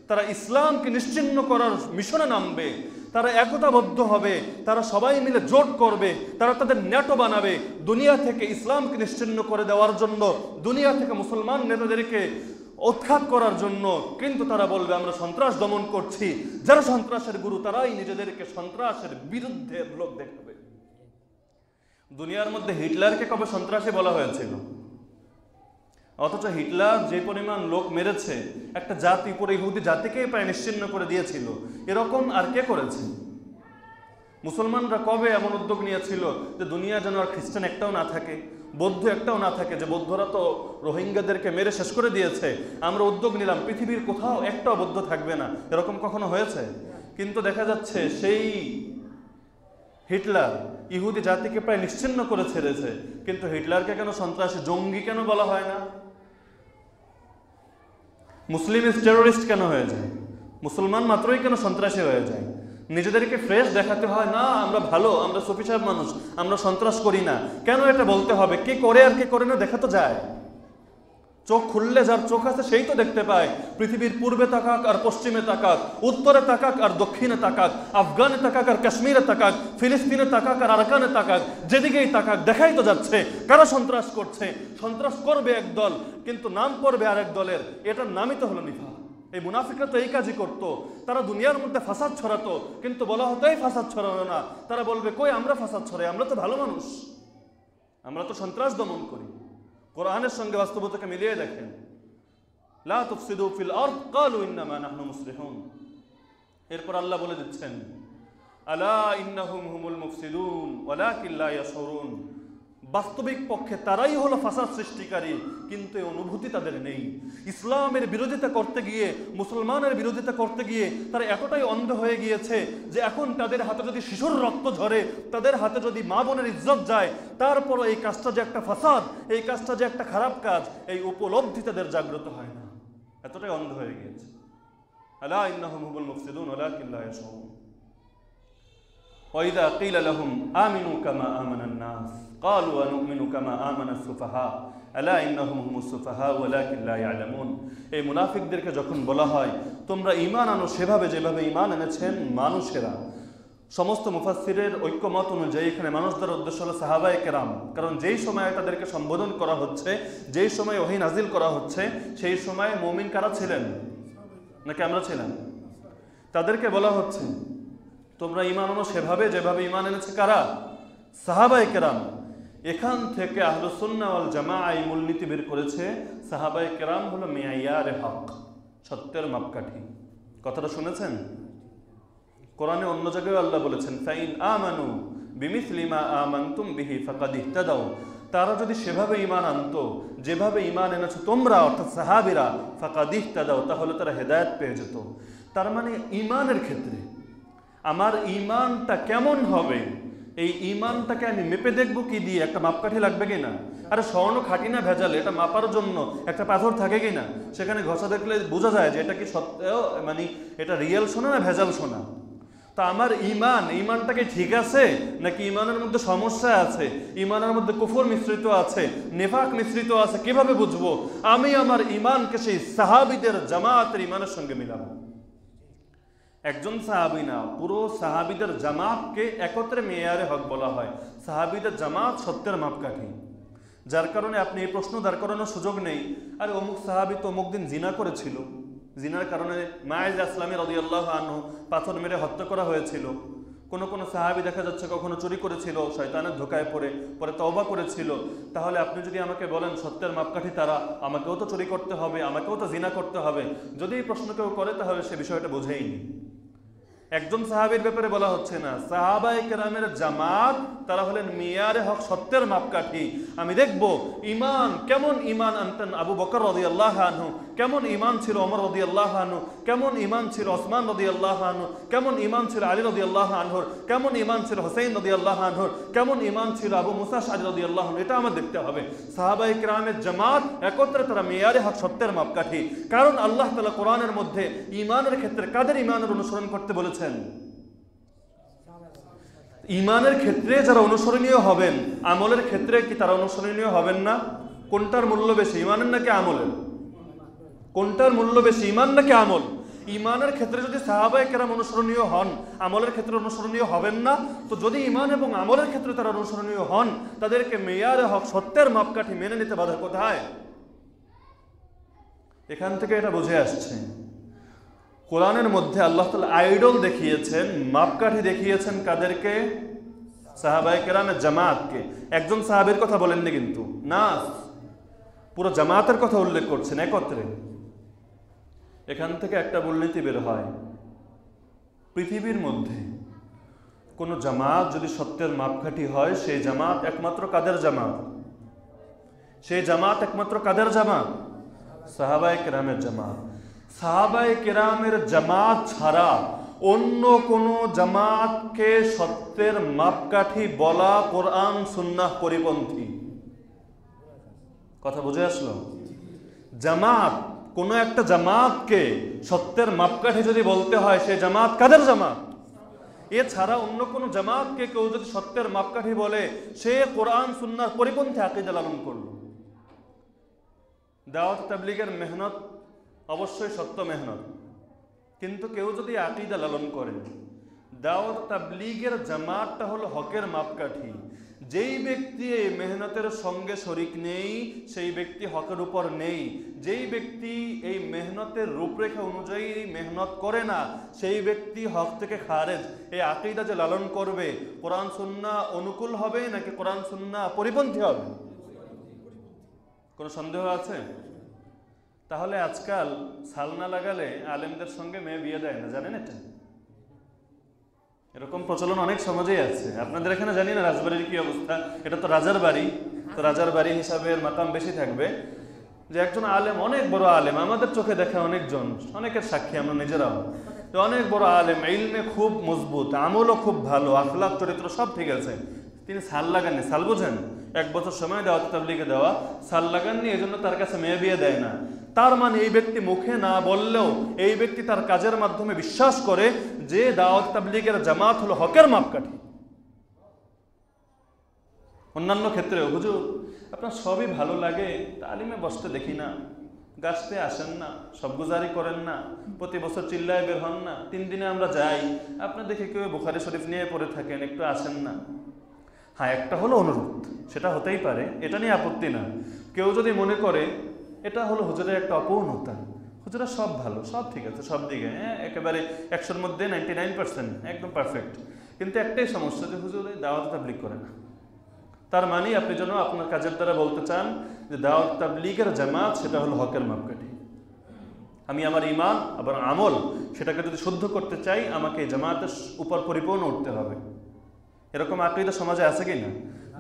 তারা ইসলামকে নিশ্চিহ্ন করার মিশনে নামবে, তারা একতাবদ্ধ হবে, তারা সবাই মিলে জোট করবে, তারা তাদের ন্যাটো বানাবে দুনিয়া থেকে ইসলামকে নিশ্চিহ্ন করে দেওয়ার জন্য, দুনিয়া থেকে মুসলমান নেতাদেরকে উৎখাত করার জন্য। কিন্তু তারা বলবে আমরা সন্ত্রাস দমন করছি। যারা সন্ত্রাসের গুরু তারাই নিজেদেরকে সন্ত্রাসের বিরুদ্ধে লোক দেখাবে। দুনিয়ার মধ্যে হিটলারকে কবে সন্ত্রাসী বলা হয়েছিল? অথচ হিটলার যে পরিমাণ লোক মেরেছে, একটা জাতি, পুরো ইহুদি জাতিকে প্রায় নিশ্চিহ্ন করে দিয়েছিল, এরকম আর কে করেছে? মুসলমানরা কবে এমন উদ্যোগ নিয়েছিল যে দুনিয়া যেন আর খ্রিস্টান একটাও না থাকে, বৌদ্ধ একটাও না থাকে, যে বৌদ্ধরা তো রোহিঙ্গাদেরকে মেরে শেষ করে দিয়েছে, আমরা উদ্যোগ নিলাম পৃথিবীর কোথাও একটাও বৌদ্ধ থাকবে না, এরকম কখনো হয়েছে? কিন্তু দেখা যাচ্ছে সেই হিটলার ইহুদি জাতিকে প্রায় নিশ্চিহ্ন করে ছেড়েছে, কিন্তু হিটলারকে কেন সন্ত্রাসী, জঙ্গি কেন বলা হয় না? মুসলিম ইজ টেরোরিস্ট কেন হয়ে যায়? মুসলমান মাত্রই কেন সন্ত্রাসী হয়ে যায়? নিজেদেরকে ফ্রেশ দেখাতে হয় না, আমরা ভালো, আমরা সফি সাহেব মানুষ, আমরা সন্ত্রাস করি না, কেন এটা বলতে হবে? কে করে আর কে করে না দেখা তো যায়। চোখ খুললে যার চোখ আছে সেই তো দেখতে পায়। পৃথিবীর পূর্বে তাকাক আর পশ্চিমে তাকাক, উত্তরে তাকাক আর দক্ষিণে তাকাক, আফগানে তাকাক আর কাশ্মীরে তাকাক, ফিলিস্তিনে তাকাক আর আরাকানে তাকাক, যেদিকেই তাকাক দেখাই তো যাচ্ছে কারা সন্ত্রাস করছে। সন্ত্রাস করবে একদল, কিন্তু নাম পড়বে আরেক দলের, এটার নামই তো হলো নিফাক। এই মুনাফিকরা তো এই কাজই করতো। তারা দুনিয়ার মধ্যে ফাসাদ ছড়াতো, কিন্তু বলা হতো এই ফাসাদ ছড়ানো না। তারা বলবে কই আমরা ফাসাদ ছড়াই, আমরা তো ভালো মানুষ, আমরা তো সন্ত্রাস দমন করি। কোরআনের সঙ্গে বাস্তবতাকে মিলিয়ে দেখেন, লা তুফসিদু ফিল আরদ ক্বালু ইন্নামা নাহনু মুসলিহুন। এরপর আল্লাহ বলে দিচ্ছেন আলা ইন্নাহুম হুমুল মুফসিদুন ওয়ালাকিন লা ইয়াশউরুন। বাস্তবিক পক্ষে তারাই হলো ফাসাদ সৃষ্টিকারী, কিন্তু এই অনুভূতি তাদের নেই। ইসলামের বিরোধিতা করতে গিয়ে, মুসলমানের বিরোধিতা করতে গিয়ে তারা এতটাই অন্ধ হয়ে গিয়েছে যে এখন তাদের হাতে যদি শিশুর রক্ত ঝরে, তাদের হাতে যদি মা বোনের ইজ্জত যায়, তারপরও এই কাজটা যে একটা ফাসাদ, এই কাজটা যে একটা খারাপ কাজ, এই উপলব্ধি তাদের জাগ্রত হয় না, এতটাই অন্ধ হয়ে গিয়েছে। আলা ইন্নাহুম হুমুল মুফসিদুন ওয়ালাকিন লা ইয়াশউরুন। وإذا قيل لهم آمنوا كما آمن الناس قالوا أنؤمن كما آمن السفهاء ألا إنهم هم السفهاء ولكن لا يعلمون। এই মুনাফিকদেরকে যখন বলা হয় তোমরা ঈমান আনো সেভাবে যেভাবে ঈমান এনেছেন মানুষেরা, সমস্ত মুফাসসিরের ঐক্যমত অনুযায়ী এখানে মানুষ দ্বারা উদ্দেশ্য হলো সাহাবায়ে কেরাম। কারণ যেই সময় তাদেরকে সম্বোধন করা হচ্ছে, যেই সময় ওহী নাজিল করা হচ্ছে, সেই সময় মুমিন কারা ছিলেন? নাকি আমরা ছিলাম? তাদেরকে বলা হচ্ছে তোমরা ঈমান আনো সেভাবে যেভাবে ঈমান এনেছে কারা? সাহাবায়ে কেরাম। এখান থেকে আহলুস সুন্নাহ ওয়াল জামাআহ এই মূলনীতি বের করেছে, সাহাবায়ে কেরাম হলো মেয়ায়ারে হক, সত্যের মাপকাঠি। কথাটা শুনেছেন? কোরআনে অন্য জায়গায় আল্লাহ বলেছেন, ফাইন আমানু বিমিসলি মা আমানতুম বিহি ফাকাদ ইহতাদাউ, তারা যদি সেভাবে ঈমান আনতো যেভাবে ঈমান এনেছো তোমরা, অর্থাৎ সাহাবীরা, ফাকাদ ইহতাদাউ, তাহলে তারা হেদায়েত পেয়ে যেত। তার মানে ঈমানের ক্ষেত্রে আমার ঈমানটা কেমন হবে, এই ঈমানটাকে আমি মেপে দেখবো কি দিয়ে? একটা মাপকাঠি লাগবে কিনা? আরে স্বর্ণ খাঁটি না ভেজালে, এটা মাপার জন্য একটা পাথর থাকে কিনা? সেখানে ঘষা দেখলে বোঝা যায় যে এটা কি সত্যি, মানে এটা রিয়েল সোনা না ভেজাল সোনা। তা আমার ঈমানটাকে ঠিক আছে নাকি ঈমানের মধ্যে সমস্যা আছে, ঈমানের মধ্যে কুফর মিশ্রিত আছে, নিফাক মিশ্রিত আছে, কিভাবে বুঝবো? আমি আমার ঈমানকে সেই সাহাবীদের জামাতের ঈমানের সঙ্গে মিলাবো। একজন সাহাবী না, পুরো সাহাবীদের জামাতকে একত্রে মেয়ারে হক বলা হয়। সাহাবীদের জামাত সত্যের মাপকাঠি, যার কারণে আপনি এই প্রশ্ন দাঁড় করানোর সুযোগ নেই, আরে অমুক সাহাবী তো অমুক দিন জিনা করেছিল, জিনার কারণে মায়েজ আসলামী রাদিয়াল্লাহু আনহু পাথর মেরে হত্যা করা হয়েছিল। কোনো সাহাবী দেখা যাচ্ছে কখনো চুরি করেছিল, শয়তানের ধোকায় পরে তওবা করেছিল। তাহলে আপনি যদি আমাকে বলেন সত্যের মাপকাঠি তারা, আমাকেও তো চুরি করতে হবে, আমাকেও তো জিনা করতে হবে, যদি এই প্রশ্ন কেউ করে তাহলে সে বিষয়টা বোঝেইনি। একজন সাহাবীর ব্যাপারে বলা হচ্ছে না, সাহাবায়ে কেরামের জামাত তারা হলেন মিয়ারে হক, সত্যের মাপকাঠি। আমি দেখব ঈমান কেমন ঈমান আনতেন আবু বকর রাদিয়াল্লাহু আনহু, কেমন ঈমান ছিল ওমর রাদিয়াল্লাহু আনহু, কেমন ঈমান ছিল ওসমান রাদিয়াল্লাহু আনহু, কেমন ঈমান ছিল আলী রাদিয়াল্লাহু আনহুর, কেমন ঈমান ছিল হুসাইন রাদিয়াল্লাহু আনহুর, কেমন ঈমান ছিল আবু মুসা আশআরী রাদিয়াল্লাহু আনহু। এটা আমার দেখতে হবে। সাহাবায়ে কেরামের জামাত একত্রে তারা মিয়ারে হক, সত্যের মাপকাঠি। কারণ আল্লাহ তাআলা কোরআনের মধ্যে ঈমানের ক্ষেত্রে কাদের ঈমানের অনুসরণ করতে বলেছেন? ঈমানের ক্ষেত্রে যারা অনুসরণীয় হবেন, আমলের ক্ষেত্রে কি তারা অনুসরণীয় হবেন না? কোনটার মূল্য বেশি, ঈমানের নাকি আমলের? কোনটার মূল্য বেশি, ঈমান নাকি আমল? ঈমানের ক্ষেত্রে যদি সাহাবায়ে কেরাম অনুসরণীয় হন, আমলের ক্ষেত্রে অনুসরণীয় হবেন না। তো যদি ঈমান এবং আমলের ক্ষেত্রে তারা অনুসরণীয় হন, তাদেরকে মেয়ারে হক, সত্যের মাপকাঠি মেনে নিতে বাধা কোথায়? এখান থেকে এটা বুঝে আসছে কোরআনের মধ্যে আল্লাহ তাআলা আইডল দেখিয়েছেন, মাপকাঠি দেখিয়েছেন কাদেরকে? সাহাবায়ে কেরামের জামাতকে। একজন সাহাবীর কথা বলেননি কিন্তু, না, পুরো জামাতের কথা উল্লেখ করছেন একত্রে। এখান থেকে একটা মূলনীতি বের হয়, পৃথিবীর মধ্যে কোনো জামাত যদি সত্যের মাপকাঠি হয়, সেই জামাত একমাত্র কাদের জামাত? সেই জামাত একমাত্র কাদের জামাত? সাহাবায়ে কেরামের জামাত। সাহাবায়ে কেরামের জামাত ছাড়া অন্য কোনো জামাতকে সত্যের মাপকাঠি বলা কোরআন সুন্নাহ পরিপন্থী। কথা বুঝে আসলো? জামাত, কোনো একটা জামাতকে সত্যের মাপকাঠি যদি বলতে হয়, সেই জামাত কাদের জামাত? এছাড়া অন্য কোনো জামাতকে কেউ যদি সত্যের মাপকাঠি বলে, সে কোরআন সুন্নাহর পরিপন্থী আকীদা লালন করল। দাওয়াত তাবলীগের মেহনত অবশ্যই সত্য মেহনত, কিন্তু কেউ যদি আকীদা লালন করে, দাওয়াত তাবলীগের জামাতটা হলো হকের মাপকাঠি। যেই ব্যক্তি এই মেহনতের সঙ্গে শরিক নেই, সেই ব্যক্তি হকের উপর নেই। যেই ব্যক্তি এই মেহনতের রূপরেখা অনুযায়ী মেহনত করে না, সেই ব্যক্তি হক থেকে খারেজ। এই আকীদা যে লালন করবে, কোরআন সুন্নাহ অনুকূল হবে নাকি কোরআন সুন্নাহ পরিপন্থী হবে? কোনো সন্দেহ আছে? তাহলে আজকাল সালনা লাগালে আলেমদের সঙ্গে মেয়ে বিয়ে দেয় না, জানেন এটা? এরকম প্রচলন অনেক সমাজেই আছে। আপনাদের এখানে জানি না রাজবাড়ির কি অবস্থা, এটা তো রাজার বাড়ি, তো রাজার বাড়ি হিসাবে এর মাকাম বেশি থাকবে। যে একজন আলেম, অনেক বড় আলেম, আমাদের চোখে দেখা অনেকজন, অনেকের সাক্ষী আমরা নিজেরাও, তো অনেক বড় আলেম, ইলমে খুব মজবুত, আমলও খুব ভালো, আখলাক চরিত্র সব ঠিক আছে, তিনি সাল লাগাননি। সাল বোঝেন? 1 বছর সময় দাওয়াত তাবলীগে দেওয়া, সাল লাগাননি, এজন্য তার কাছে মেয়ে বিয়ে দেয় না। তার মানে এই ব্যক্তি মুখে না বললেও এই ব্যক্তি তার কাজের মাধ্যমে বিশ্বাস করে যে দাওয়াত তাবলীগের জামাত হলো হকের মাপকাঠি। অন্যান্য ক্ষেত্রেও, হুজুর আপনার সবই ভালো লাগে, তালিমে বসতে দেখি না, গাছতে আসেন না, সব গুজারি করেন না, প্রতি বছর চিল্লায় বের হন না, 3 দিনে আমরা যাই, আপনার দেখে কেউ বুখারী শরীফ নিয়ে পড়ে থাকেন, একটু আসেন না। হ্যাঁ, একটা হলো অনুরোধ, সেটা হতেই পারে, এটা নিয়ে আপত্তি না। কেউ যদি মনে করে এটা হলো হুজুরের একটা অপূর্ণতা, হুজুরা সব ভালো, সব ঠিক আছে, সব দিকে একেবারে 100-র মধ্যে 99% একদম পারফেক্ট, কিন্তু একটাই সমস্যা যে হুজুর দাওয়াত তাবলীগ করে না। তার মানে আপনি যেন আপনার কাজের দ্বারা বলতে চান যে দাওয়াত তাবলীগের জামাত সেটা হলো হকের মাপকাঠি। আমি আমার ঈমান আবার আমল সেটাকে যদি শুদ্ধ করতে চাই, আমাকে জামাতের উপর পরিপূর্ণ উঠতে হবে। এরকম আকীদা সমাজে আছে কি না?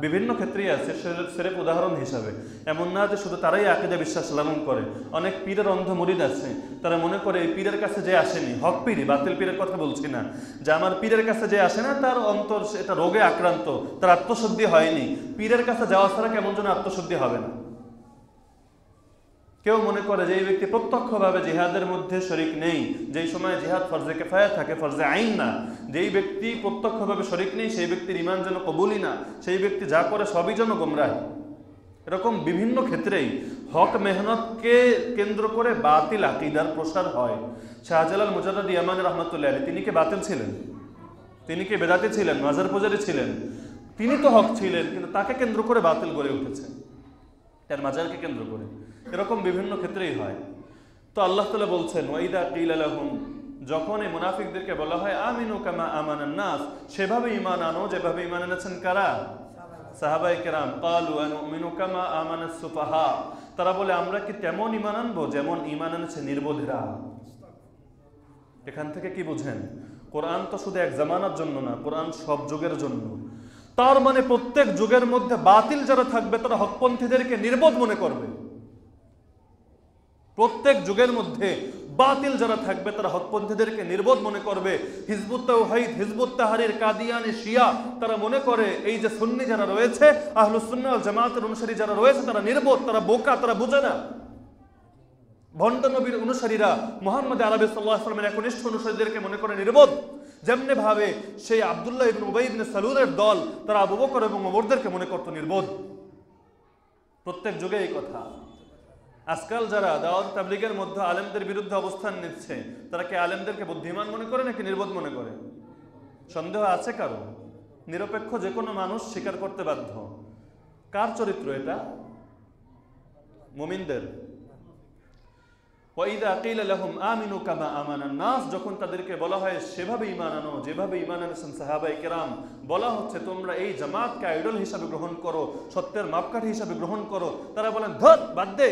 বিভিন্ন ক্ষেত্রেই আছে। সেরেফ উদাহরণ হিসাবে, এমন না যে শুধু তারাই আকীদা বিশ্বাস লালন করে। অনেক পীরের অন্ধ মুরিদ আছে, তারা মনে করে এই পীরের কাছে যে আসেনি, হক পীরই, বাতিল পীরের কথা বলছি না, যে আমার পীরের কাছে যে আসে না তার অন্তর এটা রোগে আক্রান্ত, তার আত্মশুদ্ধি হয়নি, পীরের কাছে যাওয়া ছাড়া কেমন যেন আত্মশুদ্ধি হবে না। কেউ মনে করে যে এই ব্যক্তি প্রত্যক্ষভাবে জিহাদের মধ্যে শরিক নেই, যেই সময় জিহাদ ফরজে কিফায়া থাকে, ফরজে আইন না, যেই ব্যক্তি প্রত্যক্ষভাবে শরিক নেই সেই ব্যক্তির ঈমান যেন কবুলই না, সেই ব্যক্তি যা করে সবই যেন গোমরাহ। এরকম বিভিন্ন ক্ষেত্রেই হক মেহনতকে কেন্দ্র করে বাতিল আকীদার প্রসার হয়। শাহজালাল মুজাদ্দিদ ইয়ামানী রহমাতুল্লাহ আলাইহি, তিনি কি বাতিল ছিলেন? তিনি কি বেদাতি ছিলেন? মাজার পূজারী ছিলেন? তিনি তো হক ছিলেন, কিন্তু তাকে কেন্দ্র করে বাতিল গড়ে উঠেছে, তার মাজারকে কেন্দ্র করে। এরকম বিভিন্ন ক্ষেত্রেই হয়। তো আল্লাহ তাআলা বলছেন, ওয়াইদা কিলা লাহুম, যখন এই মুনাফিকদেরকে বলা হয় আমিনু কামা আমানান নাস, সেভাবে ঈমান আনো যেভাবে ঈমান এনেছেন কারা? সাহাবায়ে কেরাম। ক্বালু আনুমিনু কামা আমানাস সুফাহা, তারা বলে আমরা কি তেমন ঈমান আনবো যেমন ঈমান এনেছে নির্বোধেরা। এখান থেকে কি বুঝেন? কোরআন তো শুধু এক জামানার জন্য না, কোরআন সব যুগের জন্য। তার মানে প্রত্যেক যুগের মধ্যে বাতিল যারা থাকবে তারা হকপন্থীদেরকে নির্বোধ মনে করবে। প্রত্যেক যুগের মধ্যে বাতিল যারা থাকবে তারা হকপন্থীদেরকে নির্বোধ মনে করবে। হিজবুত তাওহীদ, হিজবুত তাহরীর, কাদিয়ানি, শিয়া, তারা মনে করে এই যে সুন্নি যারা রয়েছে, আহলুস সুন্নাহ ওয়াল জামাতের অনুসারী যারা রয়েছে তারা নির্বোধ, তারা বোকা, তারা বুঝে না। ভণ্ড নবীর অনুসারীরা মুহাম্মদ আরবি সাল্লাল্লাহু আলাইহি ওয়াসাল্লামের একনিষ্ঠ অনুসারীদেরকে মনে করে নির্বোধ। যেমনি ভাবে সেই আব্দুল্লাহ ইবনে উবাই ইবনে সালুলের দল তারা আবু বকর এবং ওমরদেরকে মনে করত নির্বোধ। প্রত্যেক যুগে এই কথা। আজকাল যারা দাওয়াত তাবলীগের মধ্যে আলেমদের বিরুদ্ধে অবস্থান নিচ্ছে, তারা কি আলেমদেরকে বুদ্ধিমান মনে করে নাকি নির্বোধ মনে করে? সন্দেহ আছে কারো? নিরপেক্ষ যে কোনো মানুষ স্বীকার করতে বাধ্য। কার চরিত্র এটা? মুমিনদের। ওয়াইদা কিলা লাহুম আমিনু কামা আমানান নাস, যখন তাদেরকে বলা হয় সেভাবে ঈমান আনো যেভাবে ঈমান এনেছেন সাহাবায়ে কেরাম, বলা হচ্ছে তোমরা এই জামাতকে আইডল হিসাবে গ্রহণ করো, সত্যের মাপকাঠি হিসাবে গ্রহণ করো, তারা বলেন ধর বাদ দে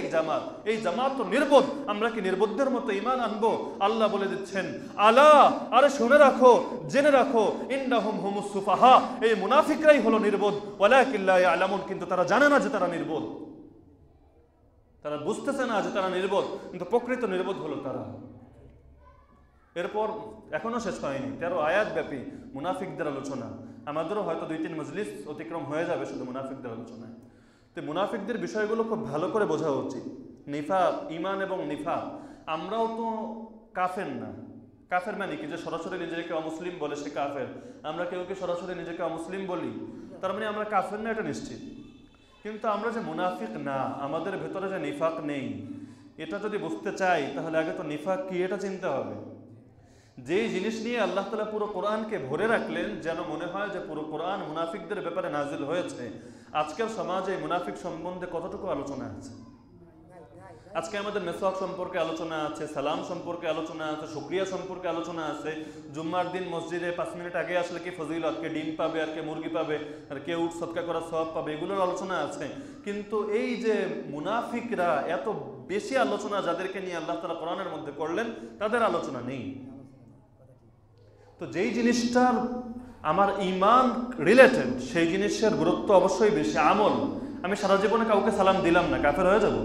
এই জামাত তো নির্বোধ, আমরা কি নির্বোধদের মতো ঈমান আনবো? আল্লাহ বলে দিচ্ছেন, আলা, আরে শুনে রাখো, জেনে রাখো, ইন্নাহুম হুমুস সুফাহা, এই মুনাফিকরাই হলো নির্বোধ, ওয়ালাকিন লা ইয়ালামুন, কিন্তু তারা জানে না যে তারা নির্বোধ, তারা বুঝতেছে না যে তারা নির্বোধ, কিন্তু প্রকৃত নির্বোধ হলো তারা। এরপর এখনো শেষ হয়নি, 13 আয়াত ব্যাপী মুনাফিকদের আলোচনা। আমাদেরও হয়তো 2-3 মজলিস অতিক্রম হয়ে যাবে শুধু মুনাফিকদের আলোচনায়। তো মুনাফিকদের বিষয়গুলো খুব ভালো করে বোঝা উচিত। নিফাক, ঈমান এবং নিফাক। আমরাও তো কাফের না। কাফের মানে কি? যে সরাসরি নিজেকে অমুসলিম বলে সে কাফের। আমরা কেউ কি সরাসরি নিজেকে অমুসলিম বলি? তার মানে আমরা কাফের না, এটা নিশ্চিত। কিন্তু আমরা যে মুনাফিক না, আমাদের ভেতরে যে নিফাক নেই, এটা যদি বুঝতে চাই তাহলে আগে তো নিফাক কি এটা চিনতে হবে। যেই জিনিস নিয়ে আল্লাহ তাআলা পুরো কোরআনকে ভরে রাখলেন, যেন মনে হয় যে পুরো কোরআন মুনাফিকদের ব্যাপারে নাজিল হয়েছে। আজকের সমাজে মুনাফিক সম্বন্ধে কতটুকু আলোচনা আছে? আজকে আমাদের মেসওয়াক সম্পর্কে আলোচনা আছে, সালাম সম্পর্কে আলোচনা আছে, শুকরিয়া সম্পর্কে আলোচনা আছে। জুম্মার দিন মসজিদে 5 মিনিট আগে আসলে কি ফজিলত, কে ডিম পাবে আর কে মুরগি পাবে আর কে উট সদকা করার সওয়াব পাবে, এগুলোর আলোচনা আছে। কিন্তু এই যে মুনাফিকরা, এত বেশি আলোচনা যাদেরকে নিয়ে আল্লাহ তাআলা কোরআনের মধ্যে করলেন, তাদের আলোচনা নেই। তো যেই জিনিসটার আমার ঈমান রিলেটেড, সেই জিনিসের গুরুত্ব অবশ্যই বেশি। আমল, আমি সারা জীবনে কাউকে সালাম দিলাম না, কাফের হয়ে যাব?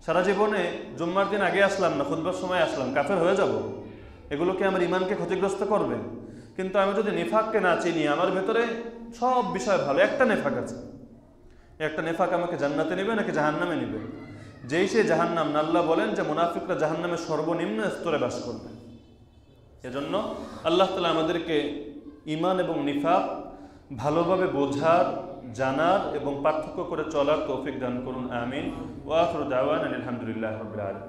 সারা জীবনে জুম্মার দিন আগে আসলাম না, খুতবার সময় আসলাম, কাফের হয়ে যাব? এগুলো কি আমার ঈমানকে ক্ষতিগ্রস্ত করবে? কিন্তু আমি যদি নিফাককে না চিনি, আমার ভেতরে সব বিষয় ভালো, একটা নেফাক আছে, একটা নেফাক আমাকে জান্নাতে নেবে নাকি জাহান্নামে নেবে? যেই সে জাহান্নাম, আল্লাহ বলেন যে মুনাফিকরা জাহান্নামের সর্বনিম্ন স্তরে বাস করবে। এজন্য আল্লাহ তাআলা আমাদেরকে ঈমান এবং নিফাক ভালোভাবে বোঝার, জানার এবং পার্থক্য করে চলার তৌফিক দান করুন। আমিন। ওয়া আখিরু দাওয়ানা আলহামদুলিল্লাহি রাব্বিল আলামিন।